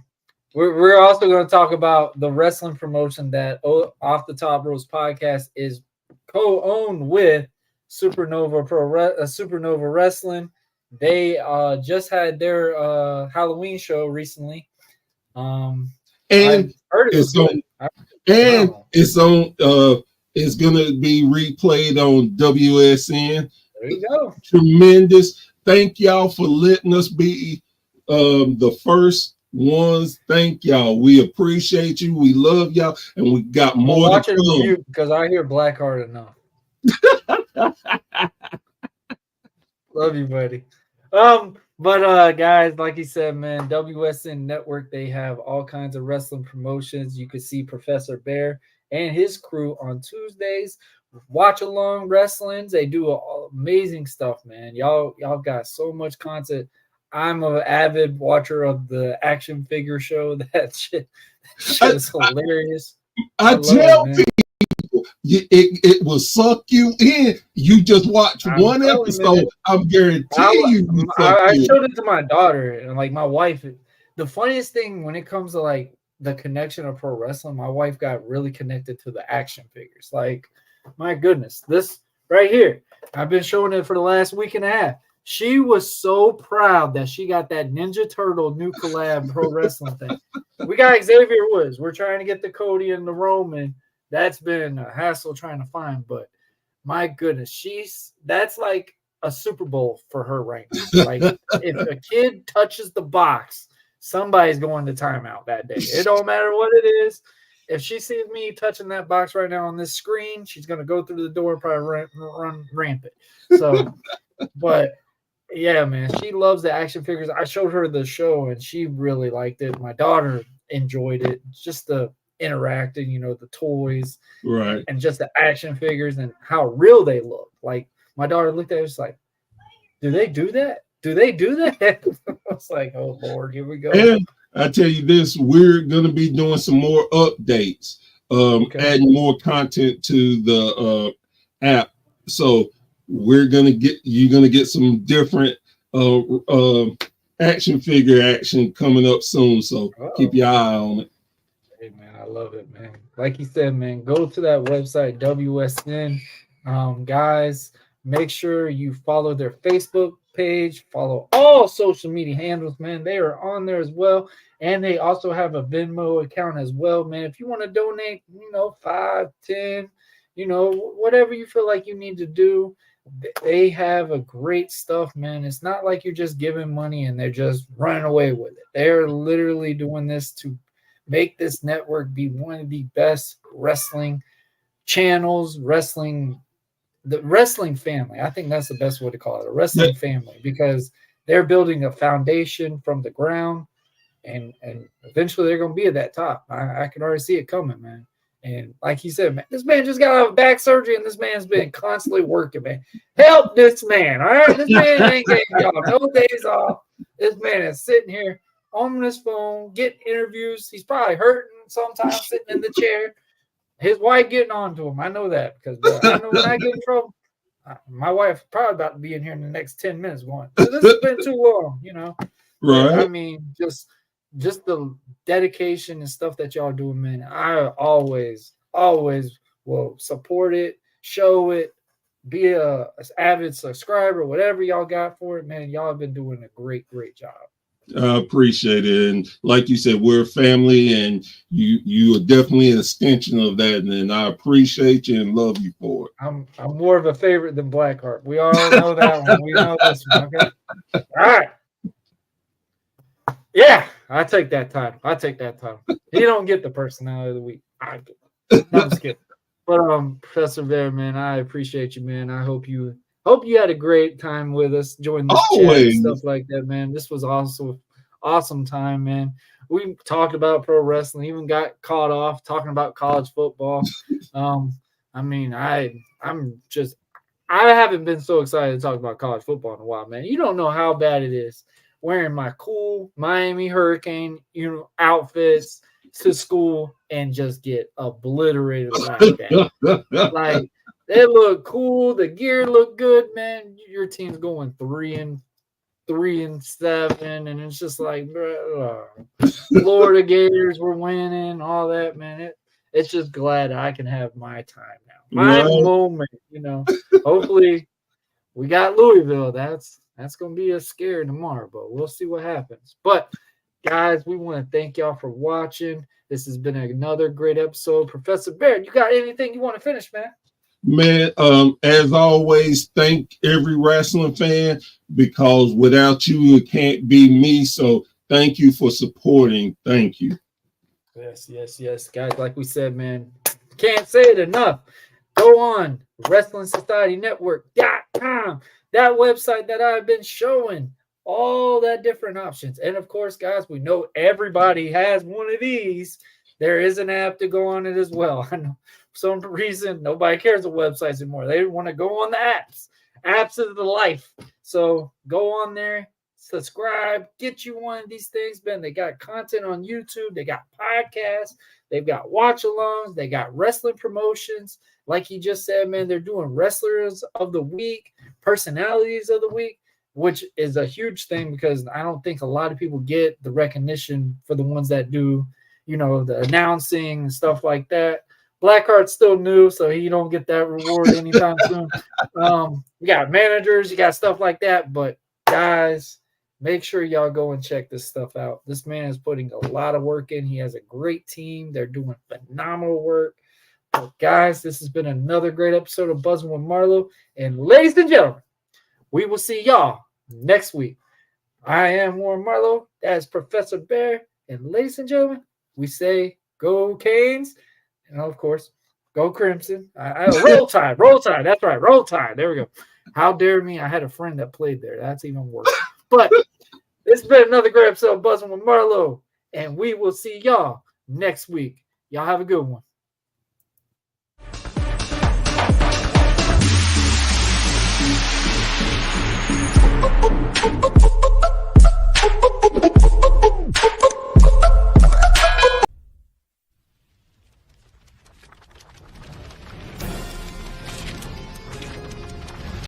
we're also going to talk about the wrestling promotion that Off the Top Ropes podcast is co-owned with Supernova Supernova Wrestling. They just had their Halloween show recently. And it's gonna be replayed on WSN. There you go. Tremendous. Thank y'all for letting us be the first ones. Thank y'all. We appreciate you. We love y'all, and we got more to come. Because I hear Blackheart enough. Love you, buddy. But guys, like he said, man, WSN Network, they have all kinds of wrestling promotions. You can see Professor Bear and his crew on Tuesdays. Watch along wrestlings. They do amazing stuff, man. Y'all got so much content. I'm an avid watcher of the action figure show. That shit is hilarious. I tell people. It will suck you in. You just watch one episode. I'm guaranteeing you. I showed it to my daughter and like my wife. The funniest thing when it comes to like the connection of pro wrestling, my wife got really connected to the action figures. Like, my goodness, this right here. I've been showing it for the last week and a half. She was so proud that she got that Ninja Turtle new collab pro wrestling thing. We got Xavier Woods. We're trying to get the Cody and the Roman. That's been a hassle trying to find, but my goodness, that's like a Super Bowl for her right now. Like, if a kid touches the box, somebody's going to timeout that day. It don't matter what it is. If she sees me touching that box right now on this screen, she's going to go through the door and probably run rampant. So, but yeah, man, she loves the action figures. I showed her the show and she really liked it. My daughter enjoyed it. Just the interacting, the toys, right, and just the action figures and how real they look. Like, my daughter looked at it, was like, do they do that? Do they do that? I was like, oh Lord, here we go. And I tell you this, we're gonna be doing some more updates, adding more content to the app. So you're gonna get some different action figure action coming up soon. So keep your eye on it. Hey man, I love it, man. Like you said, man, go to that website, WSN. Guys, make sure you follow their Facebook page, follow all social media handles, man. They are on there as well. And they also have a Venmo account as well, man. If you want to donate, 5, 10, whatever you feel like you need to do, they have a great stuff, man. It's not like you're just giving money and they're just running away with it. They're literally doing this to make this network be one of the best wrestling channels, the wrestling family. I think that's the best way to call it, a wrestling family, because they're building a foundation from the ground, and eventually they're going to be at that top. I can already see it coming, man. And like you said, man, this man just got out of back surgery, and this man's been constantly working, man. Help this man, all right? This man ain't getting y'all no days off. This man is sitting here on his phone, getting interviews. He's probably hurting sometimes, sitting in the chair. His wife getting on to him. I know that because I know when I get in trouble, my wife probably about to be in here in the next 10 minutes going, this has been too long, Right. I mean, just the dedication and stuff that y'all do, man. I always will support it, show it, be a avid subscriber, whatever y'all got for it, man. Y'all have been doing a great job. I appreciate it. And like you said, we're a family, and you are definitely an extension of that. And I appreciate you and love you for it. I'm more of a favorite than Blackheart. We all know that one. We know this one. Okay. All right. Yeah, I take that title. He don't get the personality of the week. I get it. No, I'm just kidding. But Professor Bear, man, I appreciate you, man. I hope you had a great time with us, joining this chat and stuff like that, man. This was also awesome time, man. We talked about pro wrestling, even got caught off talking about college football. I mean, I haven't been so excited to talk about college football in a while, man. You don't know how bad it is wearing my cool Miami Hurricane, outfits to school and just get obliterated like they look cool, the gear look good, man. Your team's going 3-7, and it's just like Florida Gators were winning, all that, man. It's just glad I can have my time now, my moment. Hopefully we got Louisville. That's gonna be a scare tomorrow, but we'll see what happens. But guys, we want to thank y'all for watching. This has been another great episode. Professor Baird, you got anything you want to finish, man? Man, as always, thank every wrestling fan, because without you, it can't be me. So thank you for supporting. Thank you. Yes. Guys, like we said, man, can't say it enough. Go on WrestlingSocietyNetwork.com, that website that I've been showing all that different options. And of course, guys, we know everybody has one of these. There is an app to go on it as well. I know for some reason nobody cares about websites anymore. They want to go on the apps. Apps is the life. So go on there, subscribe, get you one of these things, man. They got content on YouTube, they got podcasts, they've got watch-alongs, they got wrestling promotions. Like he just said, man, they're doing wrestlers of the week, personalities of the week, which is a huge thing because I don't think a lot of people get the recognition for the ones that do, the announcing and stuff like that. Blackheart's still new, so he don't get that reward anytime soon. You got managers, you got stuff like that. But guys, make sure y'all go and check this stuff out. This man is putting a lot of work in. He has a great team. They're doing phenomenal work. But guys, this has been another great episode of Buzzing with Marlowe. And ladies and gentlemen, we will see y'all next week. I am Warren Marlowe. That's Professor Bear. And ladies and gentlemen, we say go Canes. And of course, go Crimson. Roll Tide. That's right. Roll Tide. There we go. How dare me? I had a friend that played there. That's even worse. But it's been another great episode of Buzzing with Marlowe. And we will see y'all next week. Y'all have a good one.